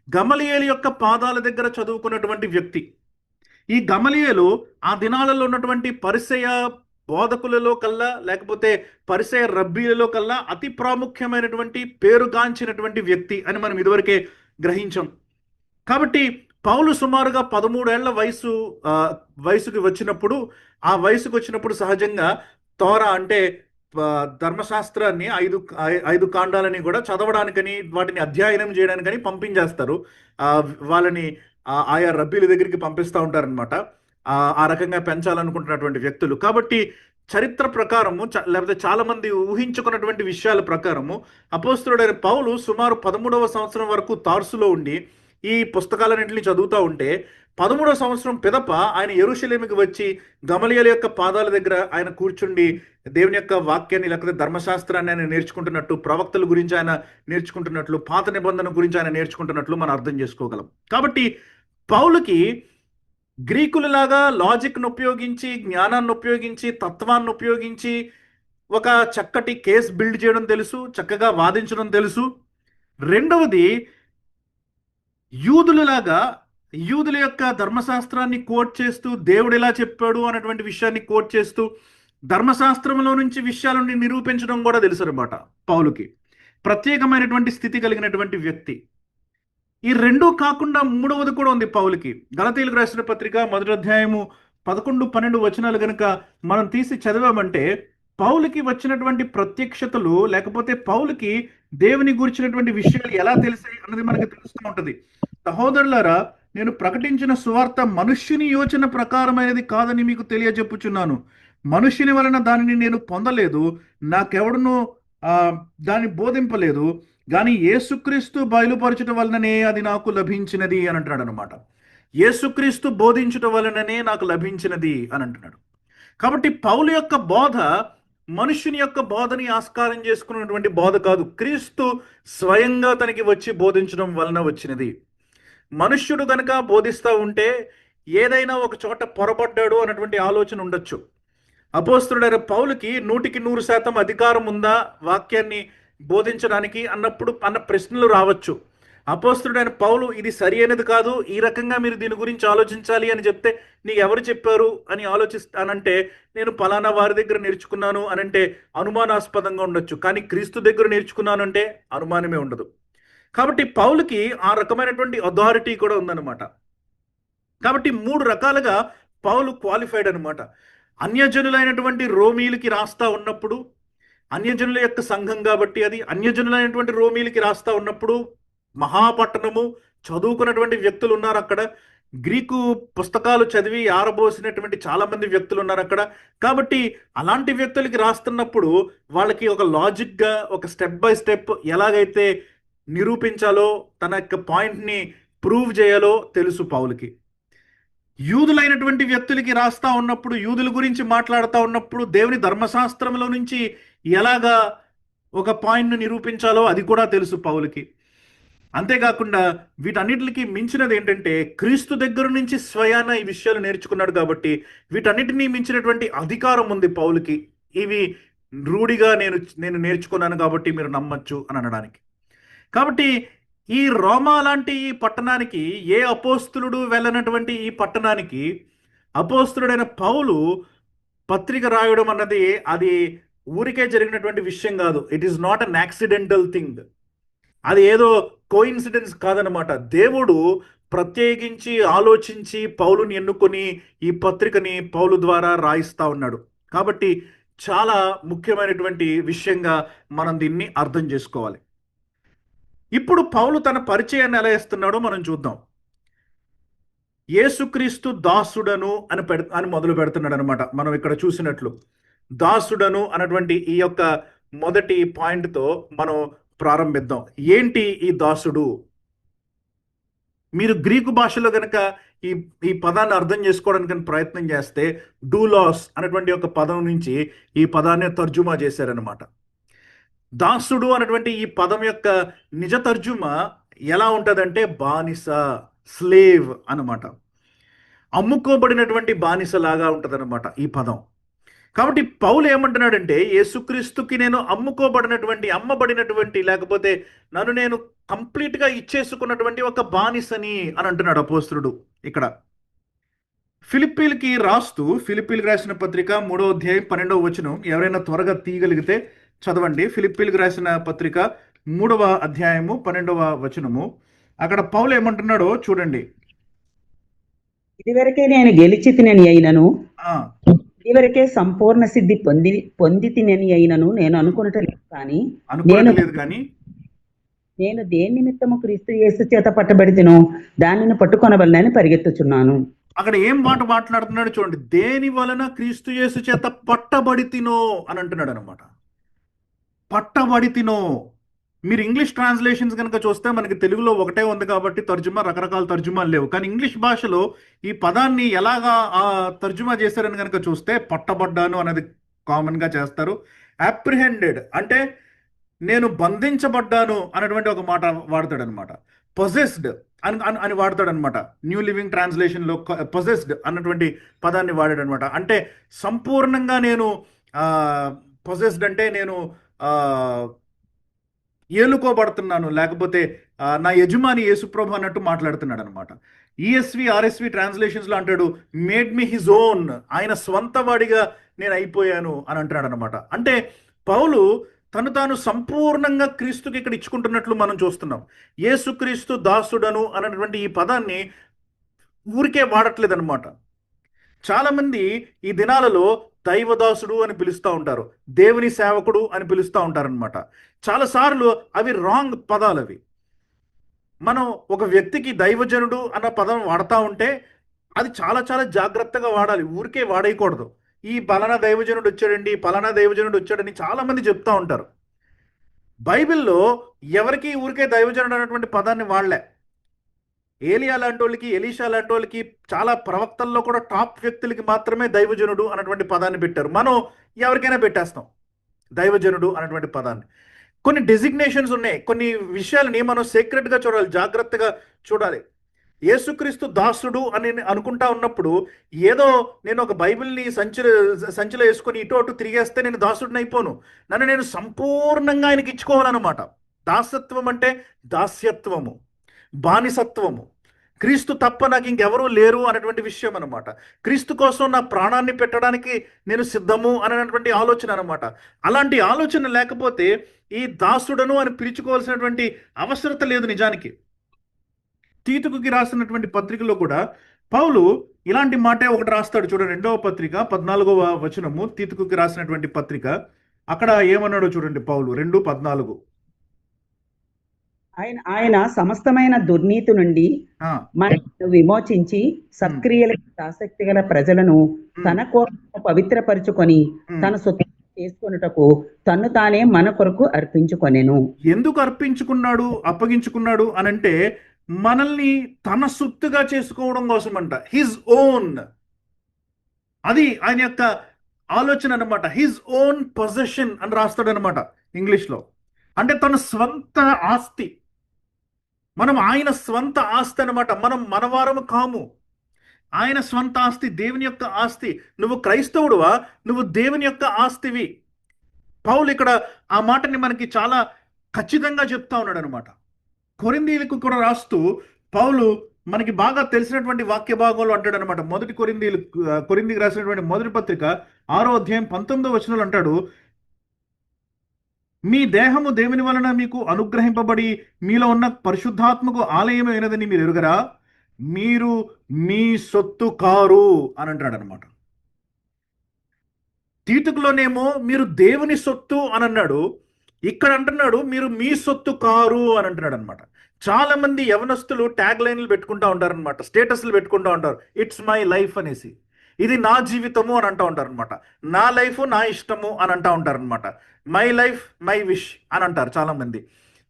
గమలియేలు యొక్క పాదాల దగ్గర చదువుకున్నటువంటి వ్యక్తి. ఈ గమలియేలు ఆ దినాలలో ఉన్నటువంటి పరిసయ బోధకులలో కల్లా, లేకపోతే పరిసయ రబ్బీలలో కల్లా అతి ప్రాముఖ్యమైనటువంటి పేరుగాంచినటువంటి వ్యక్తి అని మనం ఇదివరకే గ్రహించాం. కాబట్టి పౌలు సుమారుగా 13 ఏళ్ల వయసుకి వచ్చినప్పుడు, ఆ వయసుకు వచ్చినప్పుడు సహజంగా తోరా అంటే ధర్మశాస్త్రాన్ని ఐదు కాండాలని కూడా చదవడానికని, వాటిని అధ్యయనం చేయడానికని పంపించేస్తారు. వాళ్ళని ఆయా రబ్బీల దగ్గరికి పంపిస్తూ ఉంటారనమాట, ఆ రకంగా పెంచాలనుకుంటున్నటువంటి వ్యక్తులు. కాబట్టి చరిత్ర ప్రకారము, లేకపోతే చాలా మంది ఊహించుకున్నటువంటి విషయాల ప్రకారము అపోస్తలుడైన పౌలు సుమారు 13వ సంవత్సరం వరకు తార్సులో ఉండి ఈ పుస్తకాలన్నింటినీ చదువుతూ ఉంటే, 13వ సంవత్సరం పిదప ఆయన యెరూషలేముకి వచ్చి గమలియేలు యొక్క పాదాల దగ్గర ఆయన కూర్చుండి దేవుని యొక్క వాక్యాన్ని, లేకపోతే ధర్మశాస్త్రాన్ని ఆయన నేర్చుకుంటున్నట్టు, ప్రవక్తల గురించి ఆయన నేర్చుకుంటున్నట్లు, పాత నిబంధన గురించి ఆయన నేర్చుకుంటున్నట్లు మనం అర్థం చేసుకోగలం. కాబట్టి పౌలుకి గ్రీకులలాగా లాజిక్ను ఉపయోగించి, జ్ఞానాన్ని ఉపయోగించి, తత్వాన్ని ఉపయోగించి ఒక చక్కటి కేస్ బిల్డ్ చేయడం తెలుసు, చక్కగా వాదించడం తెలుసు. రెండవది, యూదుల యొక్క ధర్మశాస్త్రాన్ని కోట్ చేస్తూ, దేవుడు ఎలా చెప్పాడు అన్నటువంటి విషయాన్ని కోట్ చేస్తూ ధర్మశాస్త్రంలో నుంచి విషయాలను నిరూపించడం కూడా తెలుసు అనమాట పౌలుకి. ప్రత్యేకమైనటువంటి స్థితి కలిగినటువంటి వ్యక్తి. ఈ రెండూ కాకుండా మూడవది కూడా ఉంది పౌలుకి. గలతీయులకు రాసిన పత్రిక మొదటి అధ్యాయము 11-12 వచనాలు కనుక మనం తీసి చదివామంటే, పౌలుకి వచ్చినటువంటి ప్రత్యక్షతలు, లేకపోతే పౌలుకి దేవుని గురించినటువంటి విషయాలు ఎలా తెలిసాయి అన్నది మనకు తెలుస్తూ ఉంటుంది. సహోదరులారా, నేను ప్రకటించిన సువార్త మనుష్యుని యోచన ప్రకారమైనది కాదని మీకు తెలియజెప్పుచున్నాను. మనుష్యుని వలన దానిని నేను పొందలేదు, నాకెవడును దాన్ని బోధింపలేదు, కానీ యేసుక్రీస్తు బయలుపరచడం వలననే అది నాకు లభించినది అని అంటున్నాడు అనమాట. యేసుక్రీస్తు బోధించడం వలననే నాకు లభించినది అని అంటున్నాడు. కాబట్టి పౌలు యొక్క బోధ మనుష్యుని యొక్క బోధని ఆస్కారం చేసుకున్నటువంటి బోధ కాదు, క్రీస్తు స్వయంగా తనకి వచ్చి బోధించడం వలన వచ్చినది. మనుష్యుడు కనుక బోధిస్తూ ఉంటే ఏదైనా ఒక చోట పొరపడ్డాడు అన్నటువంటి ఆలోచన ఉండొచ్చు. అపోస్తలుడైన పౌలుకి 100% అధికారం ఉందా వాక్యాన్ని బోధించడానికి అన్న ప్రశ్నలు రావచ్చు. అపోస్తలుడైన పౌలు ఇది సరి అయినది కాదు, ఈ రకంగా మీరు దీని గురించి ఆలోచించాలి అని చెప్తే నీకు ఎవరు చెప్పారు అని ఆలోచిస్తానంటే, నేను పలానా వారి దగ్గర నేర్చుకున్నాను అని అంటే అనుమానాస్పదంగా ఉండొచ్చు, కానీ క్రీస్తు దగ్గర నేర్చుకున్నాను అంటే అనుమానమే ఉండదు. కాబట్టి పౌలుకి ఆ రకమైనటువంటి అథారిటీ కూడా ఉందన్నమాట. కాబట్టి మూడు రకాలుగా పౌలు క్వాలిఫైడ్ అనమాట. అన్యజనులైనటువంటి రోమీలకి రాస్తా ఉన్నప్పుడు, అన్యజనుల యొక్క సంఘం కాబట్టి అది అన్యజనులైనటువంటి రోమీలకి రాస్తా ఉన్నప్పుడు, మహాపట్టణము, చదువుకున్నటువంటి వ్యక్తులు ఉన్నారు అక్కడ, గ్రీకు పుస్తకాలు చదివి ఆరబోసినటువంటి చాలా మంది వ్యక్తులు ఉన్నారు అక్కడ. కాబట్టి అలాంటి వ్యక్తులకి రాస్తున్నప్పుడు వాళ్ళకి ఒక లాజిక్గా, ఒక స్టెప్ బై స్టెప్ ఎలాగైతే నిరూపించాలో, తన యొక్క పాయింట్ని ప్రూవ్ చేయాలో తెలుసు పౌలుకి. యూదులైనటువంటి వ్యక్తులకి రాస్తా ఉన్నప్పుడు, యూదుల గురించి మాట్లాడుతూ ఉన్నప్పుడు దేవుని ధర్మశాస్త్రంలో నుంచి ఎలాగా ఒక పాయింట్ను నిరూపించాలో అది కూడా తెలుసు పౌలుకి. అంతేకాకుండా వీటన్నిటికి మించినది ఏంటంటే, క్రీస్తు దగ్గర నుంచి స్వయాన ఈ విషయాలు నేర్చుకున్నాడు కాబట్టి వీటన్నిటినీ మించినటువంటి అధికారం ఉంది పౌలుకి. ఇవి రూఢిగా నేను నేర్చుకున్నాను కాబట్టి మీరు నమ్మచ్చు అని అనడానికి. కాబట్టి ఈ రోమా లాంటి ఈ పట్టణానికి, ఏ అపోస్తులుడు వెళ్ళనటువంటి ఈ పట్టణానికి అపోస్తులుడైన పౌలు పత్రిక రాయడం అన్నది అది ఊరికే జరిగినటువంటి విషయం కాదు. It is not an accidental thing. అది ఏదో కోయిన్సిడెన్స్ కాదనమాట. దేవుడు ప్రత్యేకించి ఆలోచించి పౌలుని ఎన్నుకొని ఈ పత్రికని పౌలు ద్వారా రాయిస్తా ఉన్నాడు. కాబట్టి చాలా ముఖ్యమైనటువంటి విషయంగా మనం దీన్ని అర్థం చేసుకోవాలి. ఇప్పుడు పౌలు తన పరిచయాన్ని ఎలా ఇస్తున్నాడో మనం చూద్దాం. యేసుక్రీస్తు దాసుడను అని మొదలు పెడుతున్నాడు అనమాట. మనం ఇక్కడ చూసినట్లు దాసుడను అన్నటువంటి ఈ యొక్క మొదటి పాయింట్తో మనం ప్రారంభిద్దాం. ఏంటి ఈ దాసుడు? మీరు గ్రీకు భాషలో కనుక ఈ ఈ పదాన్ని అర్థం చేసుకోవడానికి ప్రయత్నం చేస్తే డూలాస్ అనేటువంటి ఒక పదం నుంచి ఈ పదాన్ని తర్జుమా చేశారనమాట. దాసుడు అనేటువంటి ఈ పదం యొక్క నిజ తర్జుమా ఎలా ఉంటుందంటే బానిస, స్లేవ్ అనమాట. అమ్ముకోబడినటువంటి బానిసలాగా ఉంటుందన్నమాట ఈ పదం. కాబట్టి పౌలు ఏమంటున్నాడంటే, యేసుక్రీస్తుకి నేను అమ్మబడినటువంటి, లేకపోతే నన్ను నేను కంప్లీట్గా ఇచ్చేసుకున్నటువంటి ఒక బానిసని అని అంటున్నాడు అపోస్తలుడు ఇక్కడ. ఫిలిప్పీలకి రాసిన పత్రిక 3వ అధ్యాయం 12వ వచనం ఎవరైనా త్వరగా తీయగలిగితే చదవండి. ఫిలిప్పీలకు రాసిన పత్రిక 3వ అధ్యాయము 12వ వచనము. అక్కడ పౌలు ఏమంటున్నాడో చూడండి. ఇదివరకే నేను గెలిచి తినని అయినను, ఇదివరకే సంపూర్ణ సిద్ధి పొంది తినని అయినను నేను అనుకునట్లేదు కానీ నేను దేని నిమిత్తము క్రీస్తు యేసు చేత పట్టబడితినో దానిని పట్టుకొనవలనని పరిగెత్తుచున్నాను. అక్కడ ఏం మాట మాట్లాడుతున్నాడు చూడండి. దేని వలన క్రీస్తు యేసు చేత పట్టబడితినో అని అంటున్నాడు అనమాట. పట్టబడితినో. మీరు ఇంగ్లీష్ ట్రాన్స్లేషన్స్ కనుక చూస్తే మనకి తెలుగులో ఒకటే ఉంది కాబట్టి తర్జుమా, రకరకాల తర్జుమాలు లేవు. కానీ ఇంగ్లీష్ భాషలో ఈ పదాన్ని ఎలాగా తర్జుమా చేశారని కనుక చూస్తే పట్టబడ్డాను అనేది కామన్గా చేస్తారు. అప్రిహెండెడ్ అంటే నేను బంధించబడ్డాను అనేటువంటి ఒక మాట వాడతాడు అనమాట. పొజెస్డ్ అని వాడతాడు అనమాట. న్యూ లివింగ్ ట్రాన్స్లేషన్లో పొజెస్డ్ అన్నటువంటి పదాన్ని వాడాడు అనమాట. అంటే సంపూర్ణంగా నేను పొజెస్డ్ అంటే నేను ఏలుకోబడుతున్నాను, లేకపోతే నా యజమాని యేసుప్రభు అన్నట్టు మాట్లాడుతున్నాడు అనమాట. ఈఎస్వి ఆర్ఎస్వి ట్రాన్స్లేషన్స్లో అంటాడు మేడ్ మీ హిజ్ ఓన్, ఆయన స్వంత వాడిగా నేను అయిపోయాను అని అంటున్నాడు అనమాట. అంటే పౌలు తాను సంపూర్ణంగా క్రీస్తుకి ఇక్కడ ఇచ్చుకుంటున్నట్లు మనం చూస్తున్నాం. యేసుక్రీస్తు దాసుడను అన్నటువంటి ఈ పదాన్ని ఊరికే వాడట్లేదు అనమాట. చాలామంది ఈ దినాలలో దైవదాసుడు అని పిలుస్తూ ఉంటారు, దేవుని సేవకుడు అని పిలుస్తూ ఉంటారనమాట. చాలాసార్లు అవి రాంగ్ పదాలు. అవి మనం ఒక వ్యక్తికి దైవజనుడు అన్న పదం వాడుతూ ఉంటే అది చాలా చాలా జాగ్రత్తగా వాడాలి, ఊరికే వాడేయకూడదు. ఈ పలానా దైవజనుడు వచ్చాడండి, పలానా దైవజనుడు వచ్చాడని చాలామంది చెప్తూ ఉంటారు. బైబిల్లో ఎవరికి ఊరికే దైవజనుడు అన్నటువంటి పదాన్ని వాడలే. ఏలియా లాంటి వాళ్ళకి, ఎలీషా లాంటి వాళ్ళకి, చాలా ప్రవక్తల్లో కూడా టాప్ వ్యక్తులకి మాత్రమే దైవజనుడు అన్నటువంటి పదాన్ని పెట్టారు. మనం ఎవరికైనా పెట్టేస్తాం దైవజనుడు అన్నటువంటి పదాన్ని. కొన్ని డెసిగ్నేషన్స్ ఉన్నాయి, కొన్ని విషయాలని మనం సీక్రెట్గా చూడాలి, జాగ్రత్తగా చూడాలి. యేసుక్రీస్తు దాసుడు అని అనుకుంటా ఉన్నప్పుడు ఏదో నేను ఒక బైబిల్ని సంచిలో వేసుకొని ఇటు అటు తిరిగేస్తే నేను దాసుడిని అయిపోను. నన్ను నేను సంపూర్ణంగా ఆయనకి ఇచ్చుకోవాలన్నమాట. దాసత్వం అంటే దాస్యత్వము. బానిసత్వము, క్రీస్తు తప్ప నాకు ఇంకెవరూ లేరు అనేటువంటి విషయం అనమాట. క్రీస్తు కోసం నా ప్రాణాన్ని పెట్టడానికి నేను సిద్ధము అనేటువంటి ఆలోచన అనమాట. అలాంటి ఆలోచన లేకపోతే ఈ దాసుడను అని పిలుచుకోవాల్సినటువంటి అవసరత లేదు నిజానికి. తీతుకుకి రాసినటువంటి పత్రికలో కూడా పౌలు ఇలాంటి మాటే ఒకటి రాస్తాడు చూడండి. 2వ పత్రిక 14వ వచనము, తీతుకుకి రాసినటువంటి పత్రిక. అక్కడ ఏమన్నాడో చూడండి పౌలు 2:14. ఆయన సమస్తమైన దుర్నీతి నుండి మనను విమోచించి సత్క్రియలకు ఆసక్తి గల ప్రజలను తన కొరకు పవిత్రపరుచుకొని తన సొత్తు చేసుకొనుటకు తన్ను తానే మన కొరకు అర్పించుకొనెను. ఎందుకు అర్పించుకున్నాడు, అప్పగించుకున్నాడు అనంటే మనల్ని తన సొత్తుగా చేసుకోవడం కోసం అంట. హిజ్ ఓన్, అది ఆయన యొక్క ఆలోచన అనమాట. హిజ్ ఓన్ పొజెషన్ అని రాస్తాడు అనమాట ఇంగ్లీష్లో. అంటే తన స్వంత ఆస్తి, మనం ఆయన స్వంత ఆస్తి అనమాట. మనం మనవారము కాము, ఆయన స్వంత ఆస్తి, దేవుని యొక్క ఆస్తి. నువ్వు క్రైస్తవుడువా, నువ్వు దేవుని యొక్క ఆస్తివి. పౌలు ఇక్కడ ఆ మాటని మనకి చాలా ఖచ్చితంగా చెప్తా ఉన్నాడు అనమాట. కొరింథీయులకు కూడా రాస్తూ పౌలు మనకి బాగా తెలిసినటువంటి వాక్య భాగంలో అంటాడు అనమాట. కొరింథీకి రాసినటువంటి మొదటి పత్రిక 6వ అధ్యాయం 19వ వచనంలో అంటాడు, మీ దేహము దేవుని వలన మీకు అనుగ్రహింపబడి మీలో ఉన్న పరిశుద్ధాత్మకు ఆలయమైనదని మీరు ఎరుగరా, మీరు మీ సొత్తు కారు అని అంటాడు అనమాట. తీతుకులోనేమో మీరు దేవుని సొత్తు అని అన్నాడు, ఇక్కడ అంటున్నాడు మీరు మీ సొత్తు కారు అని అంటున్నాడు అనమాట. చాలా మంది యవనస్తులు ట్యాగ్ లైన్లు పెట్టుకుంటా ఉంటారు అనమాట, స్టేటస్లు పెట్టుకుంటా ఉంటారు. ఇట్స్ మై లైఫ్ అనేసి, ఇది నా జీవితము అని అంటూ ఉంటారు అనమాట. నా లైఫ్ నా ఇష్టము అని అంటూ ఉంటారు అనమాట. మై లైఫ్ మై విష్ అని అంటారు చాలా మంది.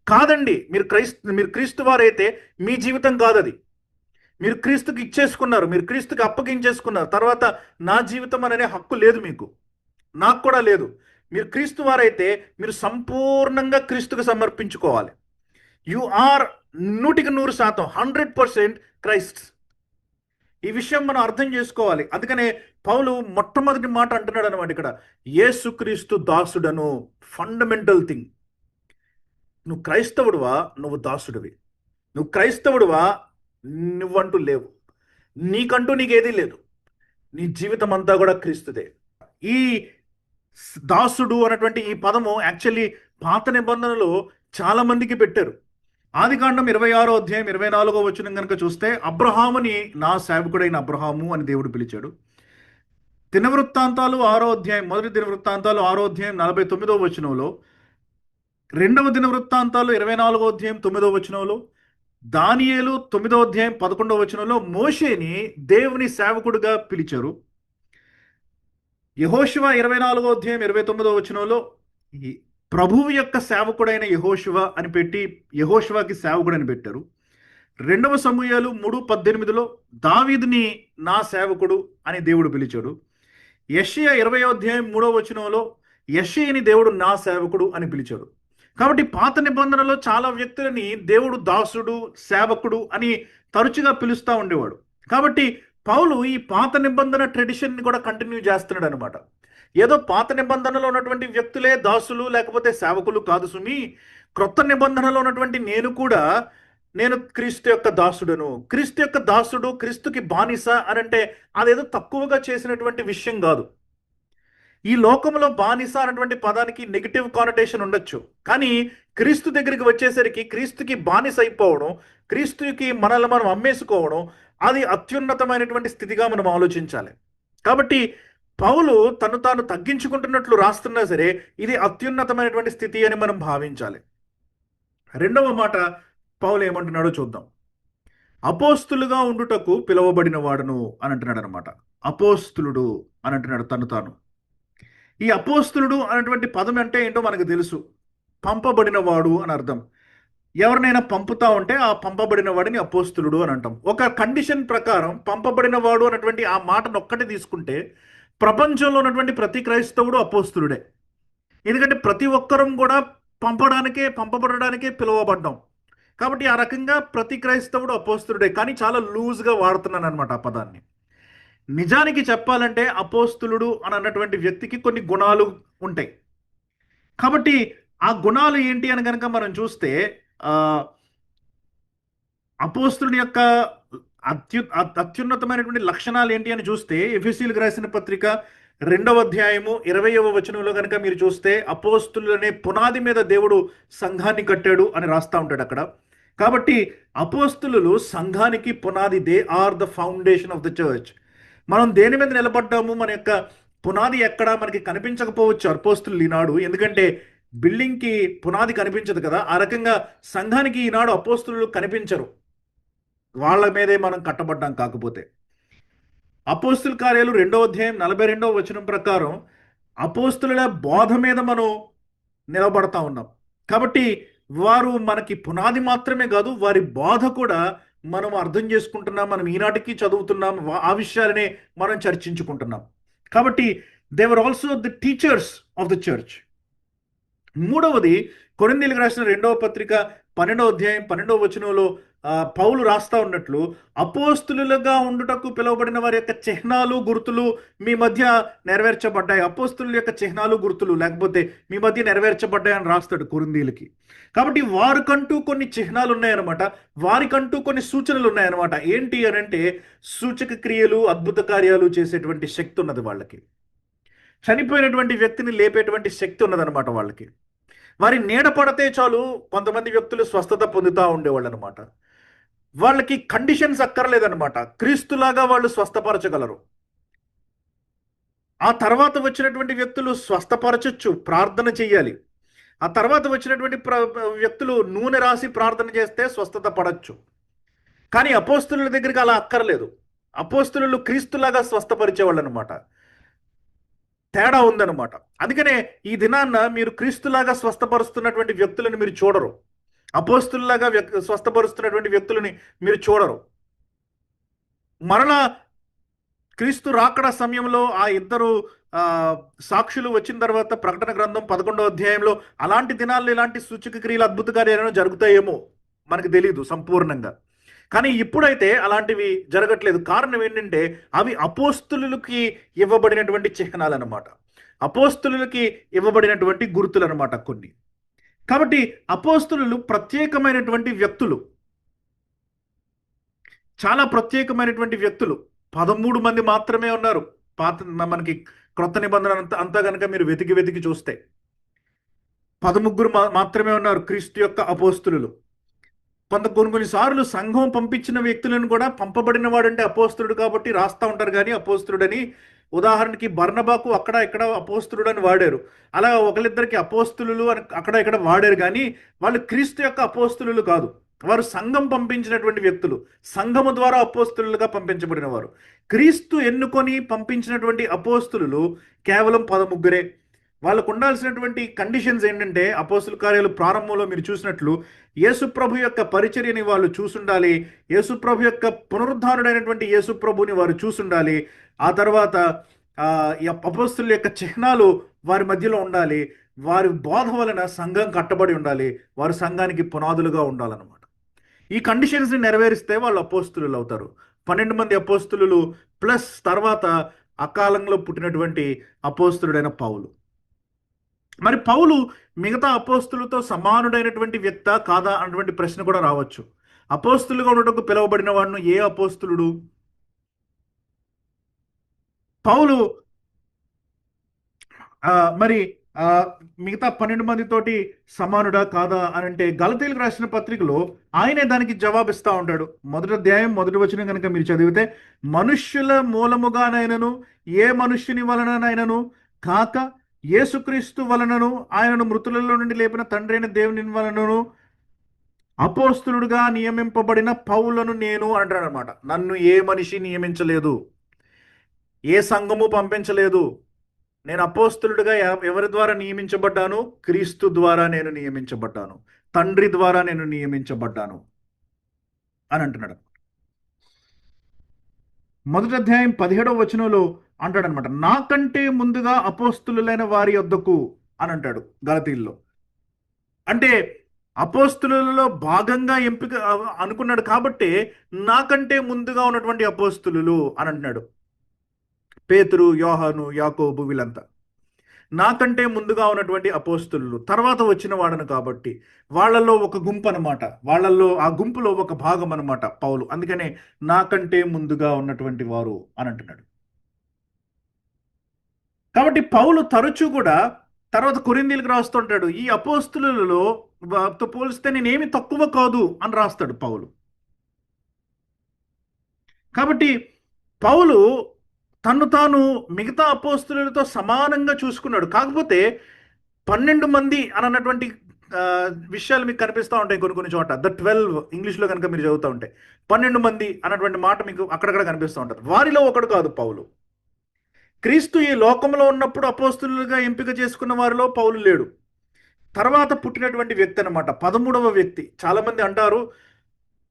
కాదండి, మీరు క్రీస్తు వారైతే మీ జీవితం కాదు అది. మీరు క్రీస్తుకి ఇచ్చేసుకున్నారు, మీరు క్రీస్తుకి అప్పగించేసుకున్నారు. తర్వాత నా జీవితం అనే హక్కు లేదు మీకు, నాకు కూడా లేదు. మీరు క్రీస్తు వారైతే మీరు సంపూర్ణంగా క్రీస్తుకు సమర్పించుకోవాలి. You are 100% 100% Christ. ఈ విషయం మనం అర్థం చేసుకోవాలి. అందుకనే పౌలు మొట్టమొదటి మాట అంటున్నాడు అనమాట ఇక్కడ, యేసుక్రీస్తు దాసుడను. Fundamental thing. నువ్వు క్రైస్తవుడువా, నువ్వు దాసుడివి. నువ్వు క్రైస్తవుడువా, నువ్వంటూ లేవు, నీకేదీ లేదు. నీ జీవితం అంతా కూడా క్రీస్తుదే. ఈ దాసుడు అనేటువంటి ఈ పదము యాక్చువల్లీ పాత నిబంధనలో చాలా మందికి పెట్టారు. ఆదికాండం 26వ అధ్యాయం 24వ వచనం కనుక చూస్తే, అబ్రహాముని నా సేవకుడైన అబ్రహాము అని దేవుడు పిలిచాడు. దినవృత్తాంతాలు 6వ అధ్యాయం, మొదటి దినవృత్తాంతాలు 6వ అధ్యాయం 49వ వచనంలో, 2వ దినవృత్తాంతాలు 24వ అధ్యాయం 9వ వచనంలో, దానియేలు 9వ అధ్యాయం 11వ వచనంలో మోషేని దేవుని సేవకుడిగా పిలిచారు. యెహోషువ 24వ అధ్యాయం 29వ వచనంలో ప్రభువు యొక్క సేవకుడైన యెహోషువ అని పెట్టి యెహోషువకి సేవకుడు అని పెట్టారు. 2వ సమూయేలు 3:18లో దావీదుని నా సేవకుడు అని దేవుడు పిలిచాడు. యెషయా 20వ అధ్యాయం 3వ వచనంలో యెషయని దేవుడు నా సేవకుడు అని పిలిచాడు. కాబట్టి పాత నిబంధనలో చాలా వ్యక్తులని దేవుడు దాసుడు, సేవకుడు అని తరచుగా పిలుస్తూ ఉండేవాడు. కాబట్టి పౌలు ఈ పాత నిబంధన ట్రెడిషన్ని కూడా కంటిన్యూ చేస్తున్నాడు అనమాట. ఏదో పాత నిబంధనలో ఉన్నటువంటి వ్యక్తులే దాసులు లేకపోతే సేవకులు కాదు సుమి. క్రొత్త నిబంధనలో ఉన్నటువంటి నేను క్రీస్తు యొక్క దాసుడను. క్రీస్తు యొక్క దాసుడు, క్రీస్తుకి బానిస అని అంటే అదేదో తక్కువగా చేసినటువంటి విషయం కాదు. ఈ లోకంలో బానిస అనేటువంటి పదానికి నెగిటివ్ కానటేషన్ ఉండొచ్చు, కానీ క్రీస్తు దగ్గరికి వచ్చేసరికి క్రీస్తుకి బానిస అయిపోవడం, క్రీస్తుకి మనల్ని మనం అమ్మేసుకోవడం, అది అత్యున్నతమైనటువంటి స్థితిగా మనం ఆలోచించాలి. కాబట్టి పౌలు తను తాను తగ్గించుకుంటున్నట్లు రాస్తున్నా సరే ఇది అత్యున్నతమైనటువంటి స్థితి అని మనం భావించాలి. 2వ మాట పౌలు ఏమంటున్నాడో చూద్దాం. అపోస్తులుగా ఉండుటకు పిలువబడిన వాడును అని అంటున్నాడు అనమాట. అపోస్తులుడు అని అంటున్నాడు తను తాను. ఈ అపోస్తులుడు అనేటువంటి పదం అంటే ఏంటో మనకు తెలుసు. పంపబడిన వాడు అని అర్థం. ఎవరినైనా పంపుతా ఉంటే ఆ పంపబడిన వాడిని అపోస్తులుడు అని అంటాం. ఒక కండిషన్ ప్రకారం పంపబడిన వాడు అన్నటువంటి ఆ మాటను ఒక్కటి తీసుకుంటే ప్రపంచంలో ఉన్నటువంటి ప్రతి క్రైస్తవుడు అపోస్తులుడే. ఎందుకంటే ప్రతి ఒక్కరం కూడా పంపబడడానికే పిలువబడ్డాం. కాబట్టి ఆ రకంగా ప్రతి క్రైస్తవుడు అపోస్తులుడే. కానీ చాలా లూజ్గా వాడుతున్నాను అనమాట ఆ పదాన్ని. నిజానికి చెప్పాలంటే అపోస్తులుడు అని అన్నటువంటి వ్యక్తికి కొన్ని గుణాలు ఉంటాయి. కాబట్టి ఆ గుణాలు ఏంటి అని కనుక మనం చూస్తే అపోస్తులుని యొక్క అత్యున్నతమైనటువంటి లక్షణాలు ఏంటి అని చూస్తే ఎఫెసీయులకు రాసిన పత్రిక 2వ అధ్యాయము 20వ వచనంలో కనుక మీరు చూస్తే అపోస్తులు అనే పునాది మీద దేవుడు సంఘాన్ని కట్టాడు అని రాస్తా ఉంటాడు అక్కడ. కాబట్టి అపోస్తులు సంఘానికి పునాది, they are the foundation of the church. మనం దేని మీద నిలబడ్డాము, మన యొక్క పునాది ఎక్కడా మనకి కనిపించకపోవచ్చు అపోస్తులు ఈనాడు, ఎందుకంటే బిల్డింగ్కి పునాది కనిపించదు కదా. ఆ రకంగా సంఘానికి ఈనాడు అపోస్తులు కనిపించరు, వాళ్ళ మీదే మనం కట్టబడ్డాం. కాకపోతే అపోస్తుల కార్యాలు 2వ అధ్యాయం 42వ వచనం ప్రకారం అపోస్తుల బోధ మీద మనం నిలబడతా ఉన్నాం. కాబట్టి వారు మనకి పునాది మాత్రమే కాదు, వారి బోధ కూడా మనం అర్థం చేసుకుంటున్నాం, మనం ఈనాటికి చదువుతున్నాం, ఆ విషయాలనే మనం చర్చించుకుంటున్నాం. కాబట్టి they were also the teachers of the church. మూడవది, కొరింథీయులకు రాసిన 2వ పత్రిక 12వ అధ్యాయం 12వ వచనంలో పౌలు రాస్తా ఉన్నట్లు, అపోస్తులుగా ఉండుటకు పిలువబడిన వారి యొక్క చిహ్నాలు గుర్తులు మీ మధ్య నెరవేర్చబడ్డాయి. అపోస్తుల యొక్క చిహ్నాలు గుర్తులు లేకపోతే మీ మధ్య నెరవేర్చబడ్డాయి అని రాస్తాడు కొరింథీయులకి. కాబట్టి వారికంటూ కొన్ని చిహ్నాలు ఉన్నాయన్నమాట, వారికంటూ కొన్ని సూచనలు ఉన్నాయన్నమాట. ఏంటి అని అంటే, సూచక క్రియలు, అద్భుత కార్యాలు చేసేటువంటి శక్తి ఉన్నది వాళ్ళకి. చనిపోయినటువంటి వ్యక్తిని లేపేటువంటి శక్తి ఉన్నదన్నమాట వాళ్ళకి. వారి నీడ పడితే చాలు కొంతమంది వ్యక్తులు స్వస్థత పొందుతూ ఉండేవాళ్ళు అనమాట. వాళ్ళకి కండిషన్స్ అక్కర్లేదన్నమాట, క్రీస్తులాగా వాళ్ళు స్వస్థపరచగలరు. ఆ తర్వాత వచ్చినటువంటి వ్యక్తులు స్వస్థపరచచ్చు, ప్రార్థన చెయ్యాలి. ఆ తర్వాత వచ్చినటువంటి వ్యక్తులు నూనె రాసి ప్రార్థన చేస్తే స్వస్థత పడచ్చు. కానీ అపోస్తుల దగ్గరికి అలా అక్కర్లేదు. అపోస్తులు క్రీస్తులాగా స్వస్థపరిచేవాళ్ళు అనమాట. తేడా ఉందన్నమాట. అందుకనే ఈ దినాన్న మీరు క్రీస్తులాగా స్వస్థపరుస్తున్నటువంటి వ్యక్తులను మీరు చూడరు, అపోస్తుల్లాగా స్వస్థపరుస్తున్నటువంటి వ్యక్తులని మీరు చూడరు. మరలా క్రీస్తు రాకడ సమయంలో ఆ ఇద్దరు సాక్షులు వచ్చిన తర్వాత ప్రకటన గ్రంథం 11వ అధ్యాయంలో అలాంటి దినాల్లో ఇలాంటి సూచక క్రియలు, అద్భుత కార్యాలు జరుగుతాయేమో మనకు తెలియదు సంపూర్ణంగా. కానీ ఇప్పుడైతే అలాంటివి జరగట్లేదు. కారణం ఏంటంటే అవి అపోస్తులకి ఇవ్వబడినటువంటి చిహ్నాలు అనమాట, అపోస్తులకి ఇవ్వబడినటువంటి గుర్తులు అనమాట కొన్ని. కాబట్టి అపోస్తులు ప్రత్యేకమైనటువంటి వ్యక్తులు, చాలా ప్రత్యేకమైనటువంటి వ్యక్తులు. 13 మంది మాత్రమే ఉన్నారు మనకి క్రొత్త నిబంధన అంతా కనుక మీరు వెతికి చూస్తే 13 మాత్రమే ఉన్నారు క్రీస్తు యొక్క అపోస్తులు. కొన్నిసార్లు సంఘం పంపించిన వ్యక్తులను కూడా పంపబడిన వాడంటే అపోస్తులుడు కాబట్టి రాస్తా ఉంటారు, కానీ అపోస్తులుడని. ఉదాహరణకి బర్నబాకు అక్కడ ఇక్కడ అపోస్తులుడు అని వాడారు. అలా ఒకరిద్దరికి అపోస్తులు అని అక్కడ ఇక్కడ వాడారు, కానీ వాళ్ళు క్రీస్తు యొక్క అపోస్తులు కాదు. వారు సంఘం పంపించినటువంటి వ్యక్తులు, సంఘము ద్వారా అపోస్తులుగా పంపించబడిన వారు. క్రీస్తు ఎన్నుకొని పంపించినటువంటి అపోస్తులు కేవలం 13. వాళ్ళకు ఉండాల్సినటువంటి కండిషన్స్ ఏంటంటే, అపోస్తుల కార్యాలు ప్రారంభంలో మీరు చూసినట్లు యేసుప్రభు యొక్క పరిచర్యని వాళ్ళు చూసుండాలి, యేసుప్రభు యొక్క పునరుద్ధానుడైనటువంటి యేసుప్రభుని వారు చూసుండాలి. ఆ తర్వాత అపోస్తుల యొక్క చిహ్నాలు వారి మధ్యలో ఉండాలి, వారి బోధ వలన సంఘం కట్టబడి ఉండాలి, వారు సంఘానికి పునాదులుగా ఉండాలన్నమాట. ఈ కండిషన్స్ని నెరవేరిస్తే వాళ్ళు అపోస్తులు అవుతారు. 12 మంది అపోస్తులు ప్లస్ తర్వాత అకాలంలో పుట్టినటువంటి అపోస్తులుడైన పౌలు. మరి పౌలు మిగతా అపోస్తులతో సమానుడైనటువంటి వ్యక్త కాదా అన్నటువంటి ప్రశ్న కూడా రావచ్చు. అపోస్తులుగా ఉండటకు పిలువబడిన వాడును ఏ అపోస్తులుడు? పౌలు మరి మిగతా 12 మందితోటి సమానుడా కాదా అని అంటే, గలతీయులకు రాసిన పత్రికలో ఆయనే దానికి జవాబిస్తూ ఉంటాడు. 1వ అధ్యాయం 1వ వచనం కనుక మీరు చదివితే, మనుష్యుల మూలముగానైనను ఏ మనుష్యుని వలననైనను కాక యేసుక్రీస్తు వలనను ఆయనను మృతులలో నుండి లేపిన తండ్రి అయిన దేవుని వలనను అపోస్తులుడుగా నియమింపబడిన పౌలను నేను అంటాడు అనమాట. నన్ను ఏ మనిషి నియమించలేదు, ఏ సంఘము పంపించలేదు. నేను అపోస్తులుడుగా ఎవరి ద్వారా నియమించబడ్డాను? క్రీస్తు ద్వారా నేను నియమించబడ్డాను, తండ్రి ద్వారా నేను నియమించబడ్డాను అని అంటున్నాడు. 1వ అధ్యాయం 17వ వచనంలో అంటాడనమాట, నాకంటే ముందుగా అపోస్తులైన వారి యొద్దకు అని అంటాడు గలతీయుల్లో. అంటే అపోస్తులలో భాగంగా ఎంపిక అనుకున్నాడు కాబట్టి నాకంటే ముందుగా ఉన్నటువంటి అపోస్తులు అని అంటున్నాడు. పేతురు, యోహాను, యాకోబు వీళ్ళంతా. నాకంటే ముందుగా ఉన్నటువంటి అపోస్తులు తర్వాత వచ్చిన వాడను కాబట్టి వాళ్ళల్లో ఒక గుంపు అనమాట, వాళ్ళల్లో ఆ గుంపులో ఒక భాగం అనమాట పౌలు. అందుకనే నాకంటే ముందుగా ఉన్నటువంటి వారు అని అంటున్నాడు. కాబట్టి పౌలు తరచూ కూడా తర్వాత కొరింథీయులకు రాస్తుంటాడు, ఈ అపోస్తులలో తో పోలిస్తే నేనేమి తక్కువ కాదు అని రాస్తాడు పౌలు. కాబట్టి పౌలు తను తాను మిగతా అపోస్తులతో సమానంగా చూసుకున్నాడు. కాకపోతే 12 మంది అని అన్నటువంటి విషయాలు మీకు కనిపిస్తూ ఉంటాయి కొన్ని కొన్ని చోట. ద 12 ఇంగ్లీష్లో కనుక మీరు చదువుతూ ఉంటే 12 మంది అన్నటువంటి మాట మీకు అక్కడక్కడ కనిపిస్తూ ఉంటుంది. వారిలో ఒకడు కాదు పౌలు. క్రీస్తు ఈ లోకంలో ఉన్నప్పుడు అపోస్తులుగా ఎంపిక చేసుకున్న వారిలో పౌలు లేడు. తర్వాత పుట్టినటువంటి వ్యక్తి అనమాట, 13వ వ్యక్తి. చాలా మంది అంటారు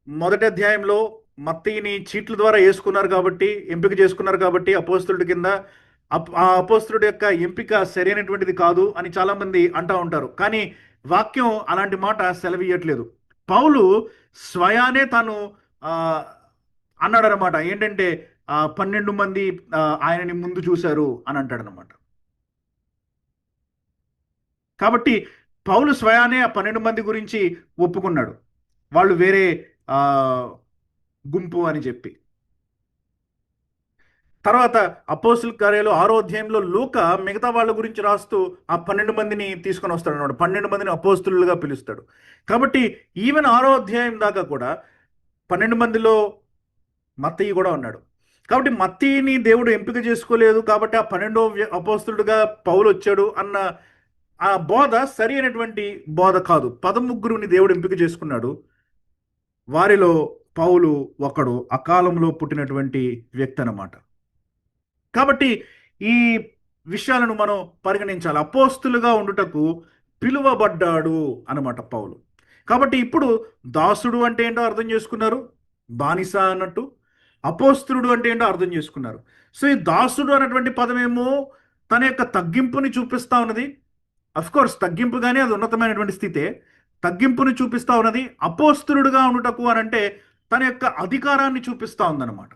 మొదటి అధ్యాయంలో మత్తయిని చీట్ల ద్వారా వేసుకున్నారు కాబట్టి, ఎంపిక చేసుకున్నారు కాబట్టి అపోస్తులుడి కింద, ఆ అపోస్తులుడి యొక్క ఎంపిక సరైనటువంటిది కాదు అని చాలా మంది అంటూ ఉంటారు. కానీ వాక్యం అలాంటి మాట సెలవియట్లేదు. పౌలు స్వయానే తాను అన్నాడనమాట. ఏంటంటే 12 మంది ఆయనని ముందు చూశారు అని అంటాడనమాట. కాబట్టి పౌలు స్వయానే ఆ 12 మంది గురించి ఒప్పుకున్నాడు, వాళ్ళు వేరే గుంపు అని చెప్పి. తర్వాత అపోస్తుల కార్యాలు 6వ అధ్యాయంలో లూకా మిగతా వాళ్ళ గురించి రాస్తూ ఆ 12 మందిని తీసుకొని వస్తాడు అన్నమాట. 12 మందిని అపోస్తులుగా పిలుస్తాడు. కాబట్టి ఈవెన్ 6వ అధ్యాయం దాకా కూడా 12 మందిలో మత్తయి కూడా ఉన్నాడు. కాబట్టి మత్తయిని దేవుడు ఎంపిక చేసుకోలేదు కాబట్టి ఆ 12వ అపోస్తులుగా పౌలు వచ్చాడు అన్న ఆ బోధ సరి అయినటువంటి బోధ కాదు. 13 దేవుడు ఎంపిక చేసుకున్నాడు. వారిలో పౌలు ఒకడు, అకాలంలో పుట్టినటువంటి వ్యక్తి అన్నమాట. కాబట్టి ఈ విషయాలను మనం పరిగణించాలి. అపోస్తులుగా ఉండుటకు పిలువబడ్డాడు అన్నమాట పౌలు. కాబట్టి ఇప్పుడు దాసుడు అంటే ఏంటో అర్థం చేసుకున్నారు, బానిస అన్నట్టు. అపోస్తులుడు అంటే ఏంటో అర్థం చేసుకున్నారు. సో ఈ దాసుడు అన్నటువంటి పదమేమో తన యొక్క తగ్గింపుని చూపిస్తా ఉన్నది. అఫ్కోర్స్ తగ్గింపుగానే అది ఉన్నతమైనటువంటి స్థితే, తగ్గింపుని చూపిస్తా ఉన్నది. అపోస్తులుడుగా ఉండుటకు అని అంటే తన యొక్క అధికారాన్ని చూపిస్తా ఉందన్నమాట.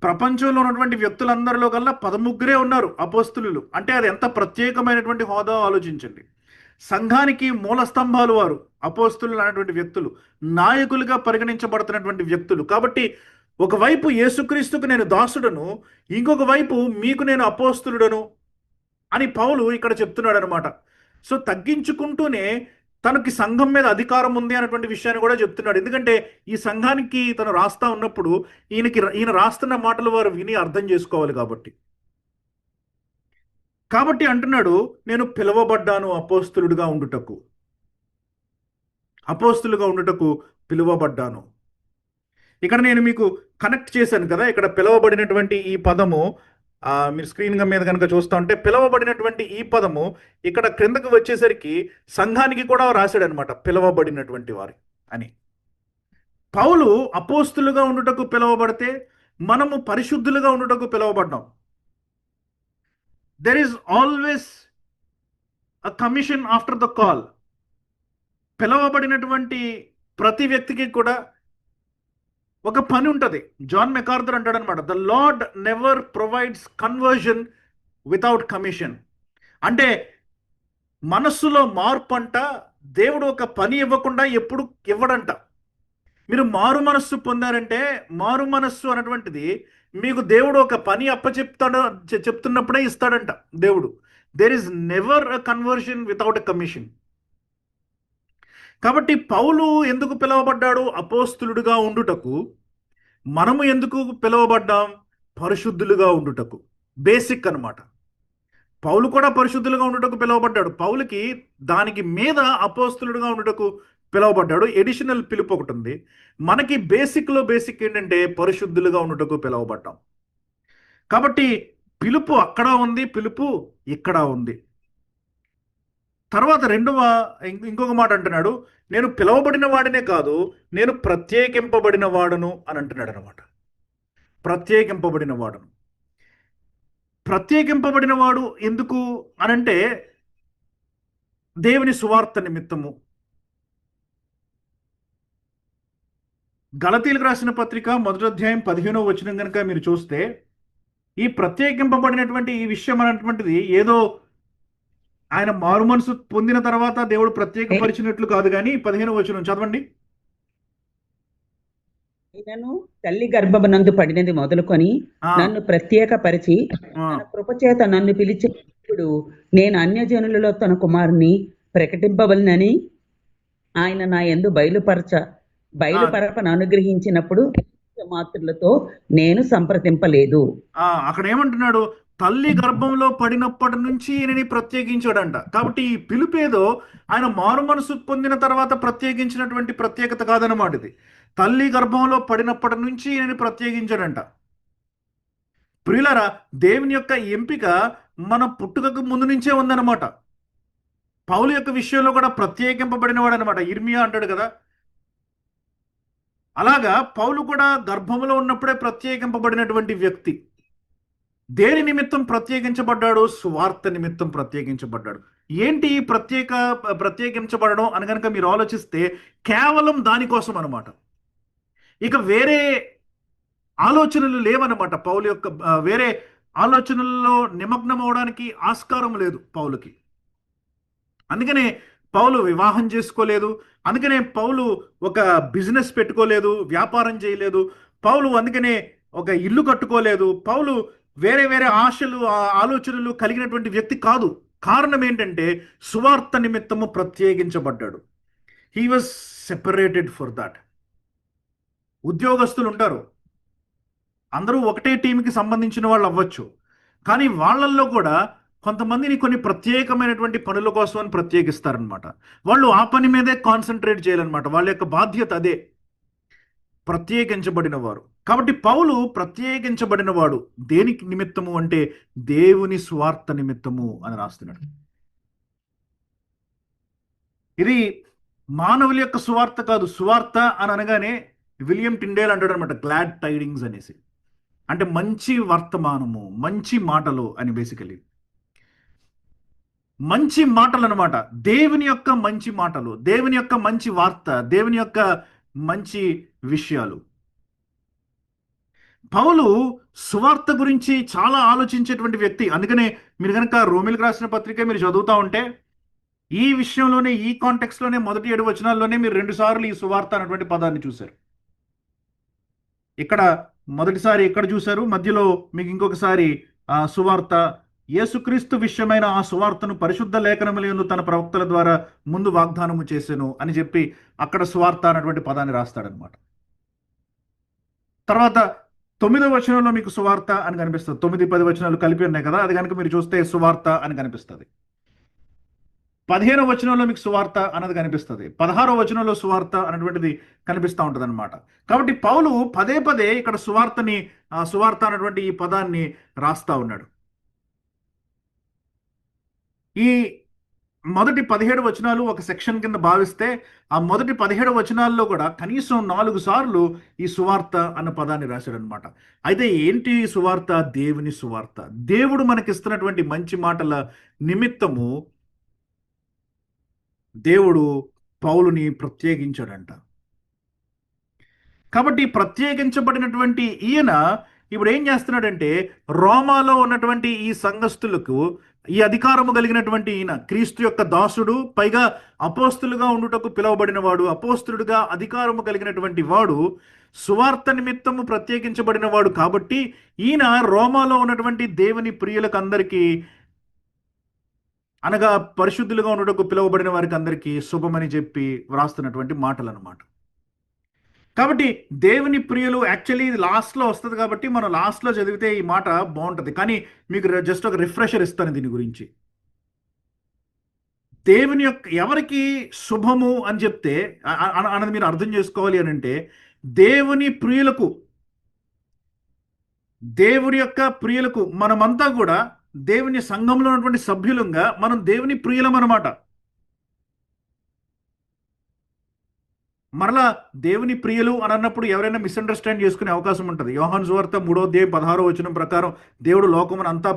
ప్రపంచంలో ఉన్నటువంటి వ్యక్తులందరిలో కల్లా 13 ఉన్నారు అపోస్తులు. అంటే అది ఎంత ప్రత్యేకమైనటువంటి హోదా ఆలోచించండి. సంఘానికి మూల స్తంభాలు వారు అపోస్తులు అనేటువంటి వ్యక్తులు, నాయకులుగా పరిగణించబడుతున్నటువంటి వ్యక్తులు. కాబట్టి ఒకవైపు యేసుక్రీస్తుకు నేను దాసుడను, ఇంకొక వైపు మీకు నేను అపోస్తులుడను అని పౌలు ఇక్కడ చెప్తున్నాడు అనమాట. సో తగ్గించుకుంటూనే తనకి సంఘం మీద అధికారం ఉంది అన్నటువంటి విషయాన్ని కూడా చెప్తున్నాడు. ఎందుకంటే ఈ సంఘానికి తను రాస్తా ఉన్నప్పుడు ఈయన రాస్తున్న మాటలు వారు విని అర్థం చేసుకోవాలి కాబట్టి అంటున్నాడు, నేను పిలువబడ్డాను అపోస్తులుగా ఉండుటకు పిలువబడ్డాను. ఇక్కడ నేను మీకు కనెక్ట్ చేశాను కదా, ఇక్కడ పిలువబడినటువంటి ఈ పదము మీరు స్క్రీన్ మీద కనుక చూస్తూ ఉంటే పిలువబడినటువంటి ఈ పదము ఇక్కడ క్రిందకు వచ్చేసరికి సంఘానికి కూడా రాశాడు అనమాట, పిలువబడినటువంటి వారి అని. పౌలు అపోస్తులుగా ఉండుటకు పిలువబడితే మనము పరిశుద్ధులుగా ఉండుటకు పిలువబడ్డాం. There is always a commission after the call. పిలువబడినటువంటి ప్రతి వ్యక్తికి కూడా ఒక పని ఉంటుంది. జాన్ మెకార్థర్ అంటాడు అనమాట, the lord never provides conversion without commission. అంటే మనస్సులో మార్పు అంట దేవుడు ఒక పని ఇవ్వకుండా ఎప్పుడు ఇవ్వడంట. మీరు మారు మనస్సు పొందారంటే, మారు మనస్సు అన్నటువంటిది మీకు దేవుడు ఒక పని చెప్తున్నప్పుడే ఇస్తాడంట దేవుడు. There is never a conversion without a commission. కాబట్టి పౌలు ఎందుకు పిలువబడ్డాడు అపోస్తులుడుగా ఉండుటకు? మనము ఎందుకు పిలువబడ్డాం? పరిశుద్ధులుగా ఉండుటకు. బేసిక్ అనమాట. పౌలు కూడా పరిశుద్ధులుగా ఉండుటకు పిలువబడ్డాడు. పౌలుకి దానికి మీద అపోస్తులుడుగా ఉండుటకు పిలువబడ్డాడు. ఎడిషనల్ పిలుపు ఒకటి ఉంది. మనకి బేసిక్లో బేసిక్ ఏంటంటే పరిశుద్ధులుగా ఉండుటకు పిలువబడ్డాం. కాబట్టి పిలుపు అక్కడ ఉంది, పిలుపు ఇక్కడ ఉంది. తర్వాత ఇంకొక మాట అంటున్నాడు, నేను పిలువబడిన వాడినే కాదు, నేను ప్రత్యేకింపబడిన వాడును అని అంటున్నాడు అనమాట. ప్రత్యేకింపబడిన వాడు ఎందుకు అనంటే దేవుని సువార్త నిమిత్తము. గలతీలకు రాసిన పత్రిక 1వ అధ్యాయం 15వ వచనం కనుక మీరు చూస్తే, ఈ ప్రత్యేకింపబడినటువంటి ఈ విషయం అనేటువంటిది ఏదో ఆయన మారు మనసు పొందిన తర్వాత దేవుడు ప్రత్యేకపరిచినట్లు కాదు, కానీ 15వ వచనం చదవండి. ఆయనను తల్లి గర్భమునందు పడినది మొదలుకొని ఆ, నన్ను ప్రత్యేకపరిచి ఆ, తన కృపచేత నన్ను పిలిచినప్పుడు నేను అన్యజనులలో తన కుమారుని ప్రకటింపవలనని ఆయన నా యందు ఆ, బయలుపరపను అనుగ్రహించినప్పుడు మాతృలతో నేను సంప్రదింపలేదు. అక్కడ ఏమంటున్నాడు? తల్లి గర్భంలో పడినప్పటి నుంచి ఈయనని ప్రత్యేకించాడంట. కాబట్టి ఈ పిలుపేదో ఆయన మారు మనసు పొందిన తర్వాత ప్రత్యేకించినటువంటి ప్రత్యేకత కాదనమాట ఇది. తల్లి గర్భంలో పడినప్పటి నుంచి ఈయనని ప్రత్యేకించాడంట. ప్రియులరా, దేవుని యొక్క ఎంపిక మన పుట్టుకకు ముందు నుంచే ఉందన్నమాట. పౌలు యొక్క విషయంలో కూడా ప్రత్యేకింపబడినవాడు అనమాట. ఇర్మియా అంటాడు కదా, అలాగా పౌలు కూడా గర్భంలో ఉన్నప్పుడే ప్రత్యేకింపబడినటువంటి వ్యక్తి. దేని నిమిత్తం ప్రత్యేకించబడ్డాడు? సువార్త నిమిత్తం ప్రత్యేకించబడ్డాడు. ఏంటి ఈ ప్రత్యేకించబడడం అని కనుక మీరు ఆలోచిస్తే కేవలం దానికోసం అనమాట. ఇక వేరే ఆలోచనలు లేవన్నమాట. పౌలు యొక్క వేరే ఆలోచనల్లో నిమగ్నం అవడానికి ఆస్కారం లేదు పౌలుకి. అందుకనే పౌలు వివాహం చేసుకోలేదు. అందుకనే పౌలు ఒక బిజినెస్ పెట్టుకోలేదు, వ్యాపారం చేయలేదు. పౌలు అందుకనే ఒక ఇల్లు కట్టుకోలేదు. పౌలు వేరే వేరే ఆశలు, ఆలోచనలు కలిగినటువంటి వ్యక్తి కాదు. కారణం ఏంటంటే సువార్త నిమిత్తము ప్రత్యేకించబడ్డాడు. He was separated for that. ఉద్యోగస్తులు ఉంటారు, అందరూ ఒకటే టీంకి సంబంధించిన వాళ్ళు అవ్వచ్చు, కానీ వాళ్ళల్లో కూడా కొంతమందిని కొన్ని ప్రత్యేకమైనటువంటి పనుల కోసం అని ప్రత్యేకిస్తారనమాట. వాళ్ళు ఆ పని మీదే కాన్సన్ట్రేట్ చేయాలన్నమాట. వాళ్ళ యొక్క బాధ్యత అదే, ప్రత్యేకించబడిన వారు. కాబట్టి పౌలు ప్రత్యేకించబడినవాడు దేనికి నిమిత్తము అంటే దేవుని స్వార్థ నిమిత్తము అని రాస్తున్నాడు. ఇది మానవుల యొక్క సువార్త కాదు. సువార్త అని అనగానే విలియం టిండేల్ అంటాడు అనమాట, గ్లాడ్ టైడింగ్స్ అనేసి. అంటే మంచి వర్తమానము, మంచి మాటలు అని. బేసికలీ మంచి మాటలు అనమాట. దేవుని యొక్క మంచి మాటలు, దేవుని యొక్క మంచి వార్త, దేవుని యొక్క మంచి విషయాలు. పౌలు సువార్త గురించి చాలా ఆలోచించేటువంటి వ్యక్తి. అందుకనే మీరు కనుక రోమిలకు రాసిన పత్రిక మీరు చదువుతా ఉంటే ఈ విషయంలోనే, ఈ కాంటెక్స్లోనే మొదటి 7 వచనాల్లోనే మీరు 2 సార్లు ఈ సువార్త అనేటువంటి పదాన్ని చూశారు. ఇక్కడ మొదటిసారి ఎక్కడ చూశారు? మధ్యలో మీకు ఇంకొకసారి సువార్త, యేసుక్రీస్తు విషయమైన ఆ సువార్తను పరిశుద్ధ లేఖనములందు తన ప్రవక్తల ద్వారా ముందు వాగ్దానము చేసెను అని చెప్పి అక్కడ సువార్త అనేటువంటి పదాన్ని రాస్తాడనమాట. తర్వాత 9వ వచనంలో మీకు సువార్త అని కనిపిస్తుంది. 9, 10 వచనాలు కలిపి ఉన్నాయి కదా, అది కనుక మీరు చూస్తే సువార్త అని కనిపిస్తుంది. 15వ వచనంలో మీకు సువార్త అన్నది కనిపిస్తుంది. 16వ వచనంలో సువార్త అనేటువంటిది కనిపిస్తూ ఉంటుంది అనమాట. కాబట్టి పౌలు పదే పదే ఇక్కడ సువార్త అనేటువంటి ఈ పదాన్ని రాస్తా ఉన్నాడు. ఈ మొదటి 17 వచనాలు ఒక సెక్షన్ కింద భావిస్తే ఆ మొదటి 17 వచనాల్లో కూడా కనీసం 4 సార్లు ఈ సువార్త అన్న పదాన్ని రాశాడు అనమాట. అయితే ఏంటి సువార్త? దేవుని సువార్త. దేవుడు మనకిస్తున్నటువంటి మంచి మాటల నిమిత్తము దేవుడు పౌలుని ప్రత్యేకించాడంట. కాబట్టి ప్రత్యేకించబడినటువంటి ఈయన ఇప్పుడు ఏం చేస్తున్నాడంటే రోమాలో ఉన్నటువంటి ఈ సంఘస్థులకు ఈ అధికారము కలిగినటువంటి ఈయన క్రీస్తు యొక్క దాసుడు, పైగా అపోస్తులుగా ఉండుటకు పిలువబడిన వాడు, అపోస్తులుగా అధికారము కలిగినటువంటి వాడు, సువార్త నిమిత్తము ప్రత్యేకించబడిన వాడు. కాబట్టి ఈయన రోమాలో ఉన్నటువంటి దేవుని ప్రియులకు అందరికీ, అనగా పరిశుద్ధులుగా ఉండుటకు పిలువబడిన వారికి అందరికీ శుభమని చెప్పి వ్రాస్తున్నటువంటి మాటలు అనమాట. కాబట్టి దేవుని ప్రియులు, యాక్చువల్లీ ఇది లాస్ట్లో వస్తుంది కాబట్టి మనం లాస్ట్లో చదివితే ఈ మాట బాగుంటుంది, కానీ మీకు జస్ట్ ఒక రిఫ్రెషర్ ఇస్తాను దీని గురించి. దేవుని యొక్క ఎవరికి శుభము అని చెప్తే అన్నది మీరు అర్థం చేసుకోవాలి అని అంటే దేవుని ప్రియులకు, దేవుని యొక్క ప్రియులకు, మనమంతా కూడా దేవుని సంఘంలో ఉన్నటువంటి సభ్యులంగా మనం దేవుని ప్రియులం అనమాట. మరలా దేవుని ప్రియులు అని అన్నప్పుడు ఎవరైనా మిస్అండర్స్టాండ్ చేసుకునే అవకాశం ఉంటుంది. యోహాను సువార్త 3వ అధ్యాయం 16వ వచనం ప్రకారం దేవుడు లోకమును అంతా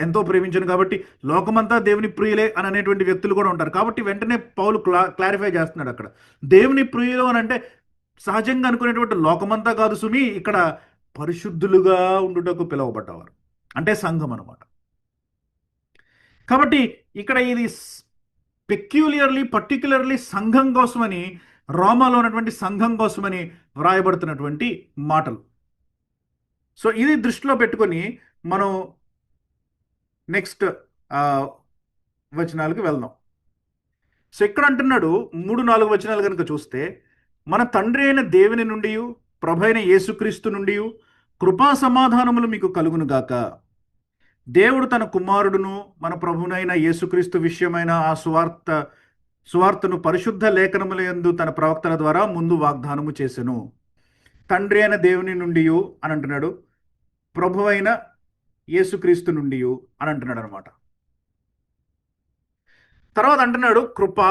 ఎంతో ప్రేమించను కాబట్టి లోకమంతా దేవుని ప్రియులే అని అనేటువంటి వ్యక్తులు కూడా ఉంటారు. కాబట్టి వెంటనే పౌలు క్లారిఫై చేస్తున్నాడు అక్కడ. దేవుని ప్రియులు అని అంటే సహజంగా అనుకునేటువంటి లోకమంతా కాదు సుమి, ఇక్కడ పరిశుద్ధులుగా ఉండుటకు పిలువబడ్డవారు అంటే సంఘం అనమాట. కాబట్టి ఇక్కడ ఇది పర్టిక్యులర్లీ సంఘం కోసమని, రోమాలో ఉన్నటువంటి సంఘం కోసమని వ్రాయబడుతున్నటువంటి మాటలు. సో ఇది దృష్టిలో పెట్టుకొని మనం నెక్స్ట్ వచనాలకు వెళ్దాం. సో ఇక్కడ అంటున్నాడు 3-4 వచనాలు కనుక చూస్తే, మన తండ్రి అయిన దేవుని నుండి, ప్రభు అయిన యేసుక్రీస్తు నుండి కృపా సమాధానములు మీకు కలుగును గాక. దేవుడు తన కుమారుడును మన ప్రభునైన యేసుక్రీస్తు విషయమైన ఆ సువార్తను పరిశుద్ధ లేఖనముల యందు తన ప్రవక్తల ద్వారా ముందు వాగ్దానము చేసెను. తండ్రి అయిన దేవుని నుండి అని అంటున్నాడు, ప్రభు అయిన యేసుక్రీస్తు నుండి అని అంటున్నాడు అనమాట. తర్వాత అంటున్నాడు కృపా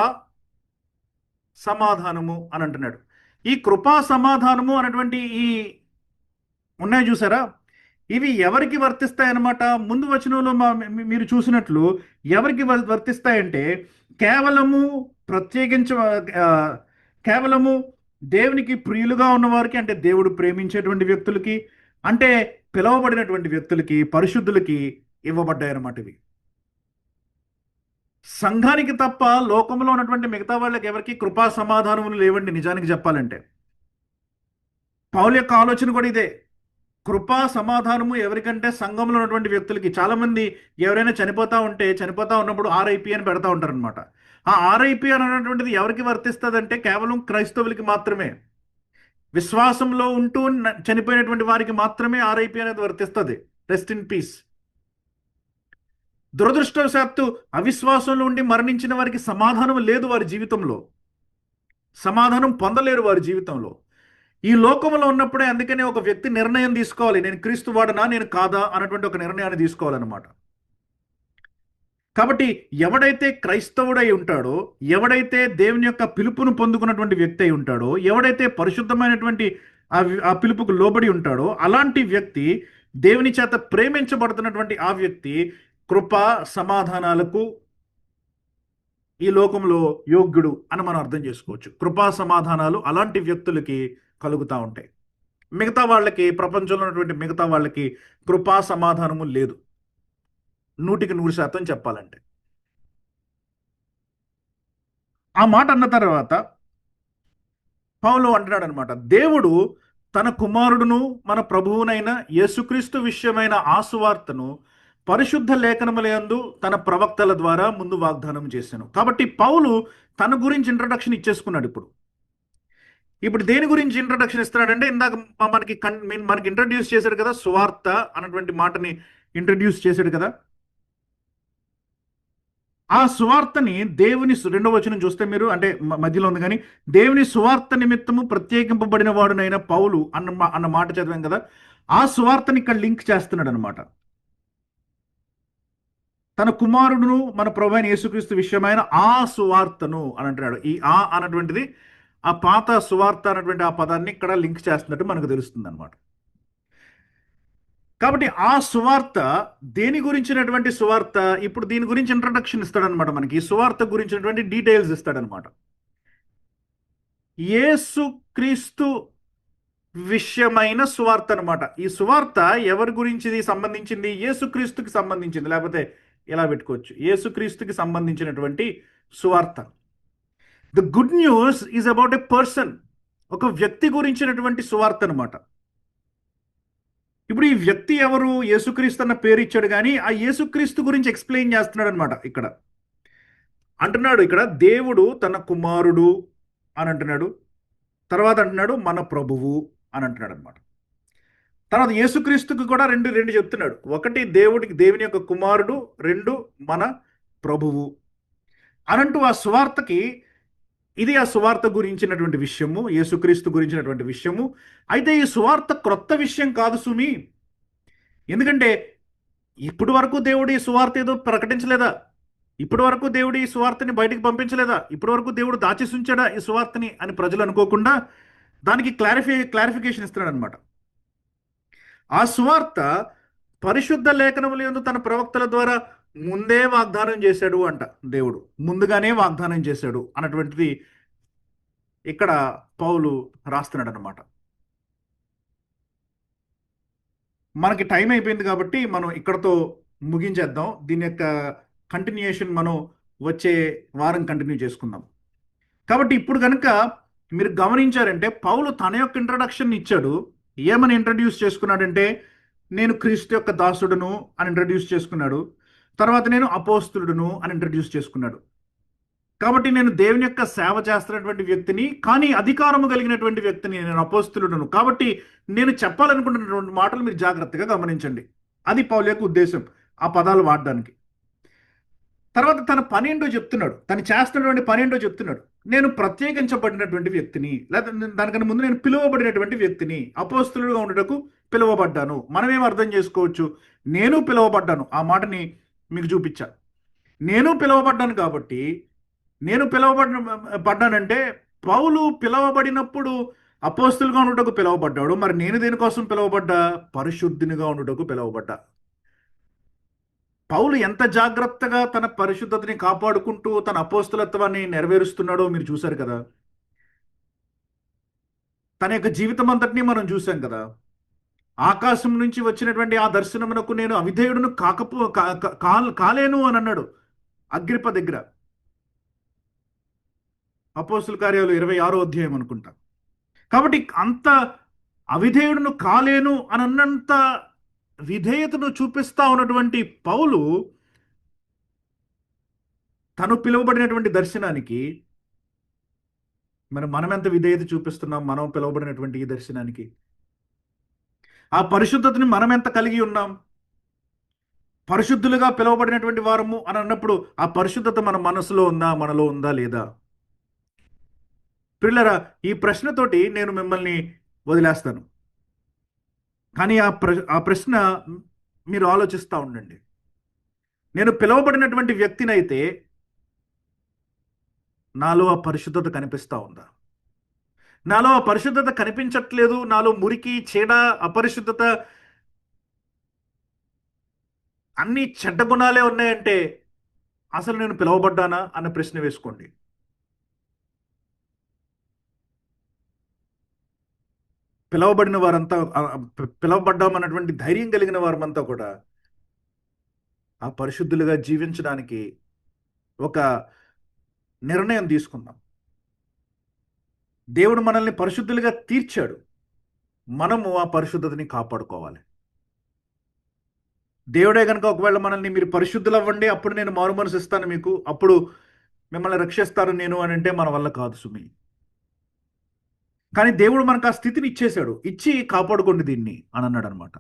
సమాధానము అని అంటున్నాడు. ఈ కృపా సమాధానము అనేటువంటి ఈ ఉన్నాయి చూసారా, ఇవి ఎవరికి వర్తిస్తాయన్నమాట. ముందు వచనంలో మీరు చూసినట్లు ఎవరికి వర్తిస్తాయంటే కేవలము దేవునికి ప్రియులుగా ఉన్నవారికి, అంటే దేవుడు ప్రేమించేటువంటి వ్యక్తులకి, అంటే పిలువబడినటువంటి వ్యక్తులకి, పరిశుద్ధులకి ఇవ్వబడ్డాయన్నమాట ఇవి. సంఘానికి తప్ప లోకంలో ఉన్నటువంటి మిగతా వాళ్ళకి ఎవరికి కృపా సమాధానములు లేవండి. నిజానికి చెప్పాలంటే పౌలు యొక్క ఆలోచన కూడా ఇదే. కృపా సమాధానము ఎవరికంటే సంఘంలో ఉన్నటువంటి వ్యక్తులకి. చాలా మంది ఎవరైనా చనిపోతా ఉన్నప్పుడు ఆర్ఐపి అని పెడతా ఉంటారు అనమాట. ఆ ఆర్ఐపి అనేటువంటిది ఎవరికి వర్తిస్తుందంటే కేవలం క్రైస్తవులకి మాత్రమే. విశ్వాసంలో ఉంటూ చనిపోయినటువంటి వారికి మాత్రమే ఆర్ఐపి అనేది వర్తిస్తుంది, రెస్ట్ ఇన్ పీస్. దురదృష్టవశాత్తు అవిశ్వాసంలో ఉండి మరణించిన వారికి సమాధానం లేదు, వారి జీవితంలో సమాధానం పొందలేరు వారి జీవితంలో. ఈ లోకంలో ఉన్నప్పుడే అందుకనే ఒక వ్యక్తి నిర్ణయం తీసుకోవాలి, నేను క్రీస్తు వాడనా నేను కాదా అన్నటువంటి ఒక నిర్ణయాన్ని తీసుకోవాలన్నమాట. కాబట్టి ఎవడైతే క్రైస్తవుడై ఉంటాడో, ఎవడైతే దేవుని యొక్క పిలుపును పొందుకున్నటువంటి వ్యక్తి అయి ఉంటాడో, ఎవడైతే పరిశుద్ధమైనటువంటి ఆ పిలుపుకు లోబడి ఉంటాడో, అలాంటి వ్యక్తి, దేవుని చేత ప్రేమించబడుతున్నటువంటి ఆ వ్యక్తి కృపా సమాధానాలకు ఈ లోకంలో యోగ్యుడు అని మనం అర్థం చేసుకోవచ్చు. కృపా సమాధానాలు అలాంటి వ్యక్తులకి కలుగుతూ ఉంటాయి. మిగతా వాళ్ళకి, ప్రపంచంలో ఉన్నటువంటి మిగతా వాళ్ళకి కృపా సమాధానము లేదు, 100% చెప్పాలంటే. ఆ మాట అన్న తర్వాత పౌలు అంటున్నాడు అనమాట, దేవుడు తన కుమారుడును మన ప్రభువునైన యేసుక్రీస్తు విషయమైన ఆ సువార్తను పరిశుద్ధ లేఖనములందు తన ప్రవక్తల ద్వారా ముందు వాగ్దానం చేశాను. కాబట్టి పౌలు తన గురించి ఇంట్రడక్షన్ ఇచ్చేసుకున్నాడు. ఇప్పుడు దేని గురించి ఇంట్రడక్షన్ ఇస్తున్నాడంటే, ఇందాక మనకి ఇంట్రడ్యూస్ చేశాడు కదా, సువార్త అన్నటువంటి మాటని ఇంట్రడ్యూస్ చేశాడు కదా. ఆ సువార్తని దేవుని, 2వ వచనం చూస్తే మీరు, అంటే మధ్యలో ఉంది కానీ, దేవుని సువార్త నిమిత్తము ప్రత్యేకింపబడిన వాడునైన పౌలు అన్న మాట చదివాం కదా. ఆ సువార్తని ఇక్కడ లింక్ చేస్తున్నాడు అనమాట. తన కుమారుడును మన ప్రభువైన యేసుక్రీస్తు విషయమైన ఆ సువార్తను అని అంటున్నాడు. ఈ ఆ అన్నటువంటిది ఆ పాత సువార్త అన్నటువంటి ఆ పదాన్ని ఇక్కడ లింక్ చేస్తున్నట్టు మనకు తెలుస్తుంది అనమాట. కాబట్టి ఆ సువార్త దేని గురించినటువంటి సువార్త, ఇప్పుడు దీని గురించి ఇంట్రడక్షన్ ఇస్తాడనమాట. మనకి ఈ సువార్త గురించినటువంటి డీటెయిల్స్ ఇస్తాడనమాట. యేసుక్రీస్తు విషయమైన సువార్త అనమాట. ఈ సువార్త ఎవరి గురించి సంబంధించింది? యేసుక్రీస్తుకి సంబంధించింది. లేకపోతే ఎలా పెట్టుకోవచ్చు, యేసుక్రీస్తుకి సంబంధించినటువంటి సువార్త. The good news is about a person, ఒక వ్యక్తి గురించినటువంటి సువార్త అనమాట. ఇప్పుడు ఈ వ్యక్తి ఎవరు? యేసుక్రీస్తు అన్న పేరు ఇచ్చాడు, కానీ ఆ యేసుక్రీస్తు గురించి ఎక్స్ప్లెయిన్ చేస్తున్నాడు అనమాట. ఇక్కడ అంటున్నాడు, ఇక్కడ దేవుడు తన కుమారుడు అని అంటున్నాడు, తర్వాత అంటున్నాడు మన ప్రభువు అని అంటున్నాడు అనమాట. తర్వాత యేసుక్రీస్తుకి కూడా రెండు చెప్తున్నాడు. ఒకటి దేవుని యొక్క కుమారుడు, 2 మన ప్రభువు అనంటూ ఆ సువార్తకి, ఇది ఆ సువార్త గురించినటువంటి విషయము, యేసుక్రీస్తు గురించినటువంటి విషయము. అయితే ఈ సువార్త క్రొత్త విషయం కాదు సుమి. ఎందుకంటే ఇప్పటి వరకు దేవుడు ఈ సువార్త ఏదో ప్రకటించలేదా? ఇప్పటి వరకు దేవుడు ఈ సువార్తని బయటికి పంపించలేదా? ఇప్పటి వరకు దేవుడు దాచేసి ఉంచాడా ఈ సువార్తని అని ప్రజలు అనుకోకుండా దానికి క్లారిఫికేషన్ ఇస్తున్నాడు అనమాట. ఆ సువార్త పరిశుద్ధ లేఖనములందు తన ప్రవక్తల ద్వారా ముందే వాగ్దానం చేశాడు అంట. దేవుడు ముందుగానే వాగ్దానం చేశాడు అన్నటువంటిది ఇక్కడ పౌలు రాస్తున్నాడు అనమాట. మనకి టైం అయిపోయింది కాబట్టి మనం ఇక్కడతో ముగించేద్దాం. దీని యొక్క కంటిన్యూయేషన్ మనం వచ్చే వారం కంటిన్యూ చేసుకుందాం. కాబట్టి ఇప్పుడు కనుక మీరు గమనించారంటే పౌలు తన యొక్క ఇంట్రడక్షన్ ఇచ్చాడు. ఏమని ఇంట్రడ్యూస్ చేసుకున్నాడంటే, నేను క్రీస్తు యొక్క దాసుడును అని ఇంట్రడ్యూస్ చేసుకున్నాడు. తర్వాత నేను అపోస్తులుడును అని ఇంట్రడ్యూస్ చేసుకున్నాడు. కాబట్టి నేను దేవుని యొక్క సేవ చేస్తున్నటువంటి వ్యక్తిని, కానీ అధికారము కలిగినటువంటి వ్యక్తిని, నేను అపోస్తులుడును. కాబట్టి నేను చెప్పాలనుకుంటున్నటువంటి మాటలు మీరు జాగ్రత్తగా గమనించండి. అది పౌలు యొక్క ఉద్దేశం ఆ పదాలు వాడడానికి. తర్వాత తన పని ఏంటో చెప్తున్నాడు, తను చేస్తున్నటువంటి పని ఏంటో చెప్తున్నాడు. నేను ప్రత్యేకించబడినటువంటి వ్యక్తిని, లేదా దానికన్నా ముందు నేను పిలువబడినటువంటి వ్యక్తిని, అపోస్తులుగా ఉండటకు పిలువబడ్డాను. మనమేం అర్థం చేసుకోవచ్చు, నేను పిలువబడ్డాను. ఆ మాటని మీకు చూపించా. నేను పిలువబడ్డాను కాబట్టి, నేను పడ్డానంటే పౌలు పిలువబడినప్పుడు అపోస్తులుగా ఉండటకు పిలువబడ్డాడు. మరి నేను దేనికోసం పిలువబడ్డా? పరిశుద్ధునిగా ఉండటకు పిలువబడ్డా. పౌలు ఎంత జాగ్రత్తగా తన పరిశుద్ధతని కాపాడుకుంటూ తన అపోస్తలత్వాన్ని నెరవేరుస్తున్నాడో మీరు చూశారు కదా. తన యొక్క జీవితం అంతటినీ మనం చూసాం కదా. ఆకాశం నుంచి వచ్చినటువంటి ఆ దర్శనమునకు నేను అవిధేయుడును కాలేను అని అన్నాడు అగ్రిప్ప దగ్గర. అపోస్తుల కార్యాలు 26వ అధ్యాయం అనుకుంటా. కాబట్టి అంత అవిధేయుడును కాలేను అని అన్నంత విధేయతను చూపిస్తా ఉన్నటువంటి పౌలు తను పిలువబడినటువంటి దర్శనానికి మనం ఎంత విధేయత చూపిస్తున్నాం, మనం పిలువబడినటువంటి ఈ దర్శనానికి, ఆ పరిశుద్ధతని మనం ఎంత కలిగి ఉన్నాం. పరిశుద్ధులుగా పిలువబడినటువంటి వారము అని అన్నప్పుడు ఆ పరిశుద్ధత మన మనసులో ఉందా, మనలో ఉందా లేదా? ప్రియులారా, ఈ ప్రశ్నతోటి నేను మిమ్మల్ని వదిలేస్తాను. కానీ ఆ ప్రశ్న మీరు ఆలోచిస్తూ ఉండండి. నేను పిలువబడినటువంటి వ్యక్తినైతే నాలో ఆ పరిశుద్ధత కనిపిస్తూ ఉందా? నాలో ఆ పరిశుద్ధత కనిపించట్లేదు, నాలో మురికి, చీడ, అపరిశుద్ధత, అన్ని చెడ్డ గుణాలే ఉన్నాయంటే అసలు నేను పిలువబడ్డానా అన్న ప్రశ్న వేసుకోండి. పిలువబడిన వారంతా, పిలువబడ్డామన్నటువంటి ధైర్యం కలిగిన వారంతా కూడా ఆ పరిశుద్ధులుగా జీవించడానికి ఒక నిర్ణయం తీసుకుందాం. దేవుడు మనల్ని పరిశుద్ధులుగా తీర్చాడు, మనము ఆ పరిశుద్ధతని కాపాడుకోవాలి. దేవుడే కనుక ఒకవేళ మనల్ని మీరు పరిశుద్ధులు అవ్వండి, అప్పుడు నేను మారు మనసు ఇస్తాను మీకు, అప్పుడు మిమ్మల్ని రక్షిస్తాను నేను అని అంటే మన వల్ల కాదు సుమి. కానీ దేవుడు మనకు ఆ స్థితిని ఇచ్చేశాడు, ఇచ్చి కాపాడుకోండి దీన్ని అని అన్నాడు అనమాట.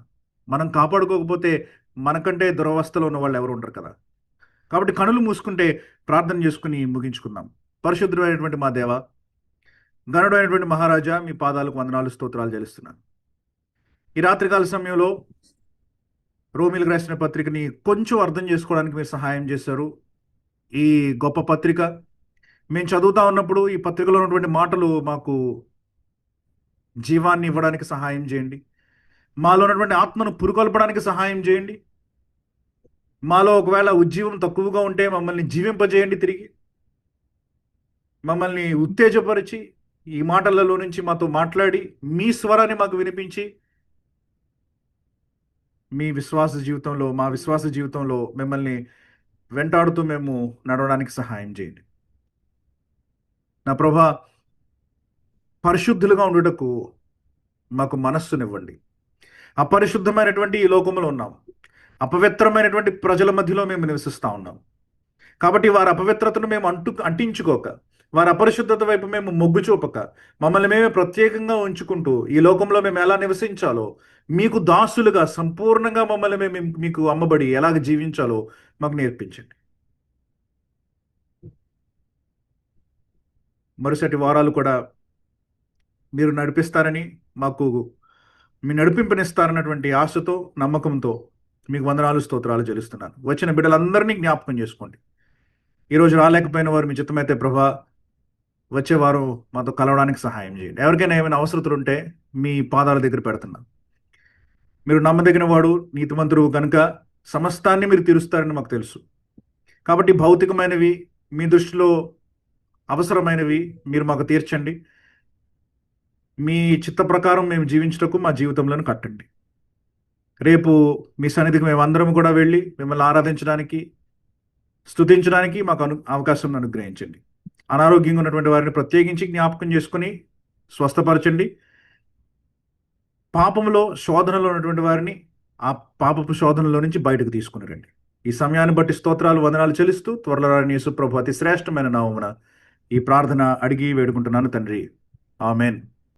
మనం కాపాడుకోకపోతే మనకంటే దురవస్థలో ఉన్న వాళ్ళు ఎవరు ఉండరు కదా. కాబట్టి కనులు మూసుకుంటే ప్రార్థన చేసుకుని ముగించుకుందాం. పరిశుద్ధుడైనటువంటి మా దేవ, గనుడైనటువంటి మహారాజా, మీ పాదాలకు వందనాలు, స్తోత్రాలు చెల్లిస్తున్నాను. ఈ రాత్రికాల సమయంలో రోమిలకు రాసిన పత్రికని కొంచెం అర్థం చేసుకోవడానికి మీరు సహాయం చేశారు. ఈ గొప్ప పత్రిక మేము చదువుతా ఉన్నప్పుడు ఈ పత్రికలో ఉన్నటువంటి మాటలు మాకు జీవాన్ని ఇవ్వడానికి సహాయం చేయండి. మాలో ఉన్నటువంటి ఆత్మను పురుకొల్పడానికి సహాయం చేయండి. మాలో ఒకవేళ ఉజ్జీవం తక్కువగా ఉంటే మమ్మల్ని జీవింపజేయండి, తిరిగి మమ్మల్ని ఉత్తేజపరిచి ఈ మాటలలో నుంచి మాతో మాట్లాడి మీ స్వరాన్ని మాకు వినిపించి మీ విశ్వాస జీవితంలో, మా విశ్వాస జీవితంలో మిమ్మల్ని వెంటాడుతూ మేము నడవడానికి సహాయం చేయండి. నా ప్రభా, పరిశుద్ధులుగా ఉండుటకు మాకు మనస్సునివ్వండి. అపరిశుద్ధమైనటువంటి ఈ లోకంలో ఉన్నాం, అపవిత్రమైనటువంటి ప్రజల మధ్యలో మేము నివసిస్తూ ఉన్నాం. కాబట్టి వారి అపవిత్రతను మేము అంటించుకోక, వారి అపరిశుద్ధత వైపు మేము మొగ్గు చూపక, మమ్మల్ని మేమే ప్రత్యేకంగా ఉంచుకుంటూ ఈ లోకంలో మేము ఎలా నివసించాలో, మీకు దాసులుగా సంపూర్ణంగా మమ్మల్ని మేము మీకు అమ్మబడి ఎలాగ జీవించాలో మాకు నేర్పించండి. మరుసటి వారాలు కూడా మీరు నడిపిస్తారని, మాకు మీ నడిపింపనిస్తారన్నటువంటి ఆశతో, నమ్మకంతో మీకు వందనాలు, స్తోత్రాలు చెల్లిస్తున్నాను. వచ్చిన బిడ్డలందరినీ జ్ఞాపకం చేసుకోండి. ఈరోజు రాలేకపోయిన వారు మీ చిత్తమైతే ప్రభా వచ్చేవారు మాతో కలవడానికి సహాయం చేయండి. ఎవరికైనా ఏమైనా అవసరతలు ఉంటే మీ పాదాల దగ్గర పెడుతున్నాను. మీరు నమ్మదగిన వాడు, నీతిమంతుడు కనుక సమస్తాన్ని మీరు తీరుస్తారని మాకు తెలుసు. కాబట్టి భౌతికమైనవి, మీ దృష్టిలో అవసరమైనవి మీరు మాకు తీర్చండి. మీ చిత్త ప్రకారం మేము జీవించటకు మా జీవితంలో కట్టండి. రేపు మీ సన్నిధికి మేము అందరం కూడా వెళ్ళి మిమ్మల్ని ఆరాధించడానికి స్తుతించడానికి మాకు అవకాశం అనుగ్రహించండి. అనారోగ్యంగా ఉన్నటువంటి వారిని ప్రత్యేకించి జ్ఞాపకం చేసుకుని స్వస్థపరచండి. పాపంలో శోధనలో ఉన్నటువంటి వారిని ఆ పాపపు శోధనలో నుంచి బయటకు తీసుకుని రండి. ఈ సమయాన్ని బట్టి స్తోత్రాలు, వందనాలు చెల్లిస్తూ త్వరలో రాని యేసు ప్రభు అతి శ్రేష్టమైన నామమున ఈ ప్రార్థన అడిగి వేడుకుంటున్నాను తండ్రి. ఆమెన్.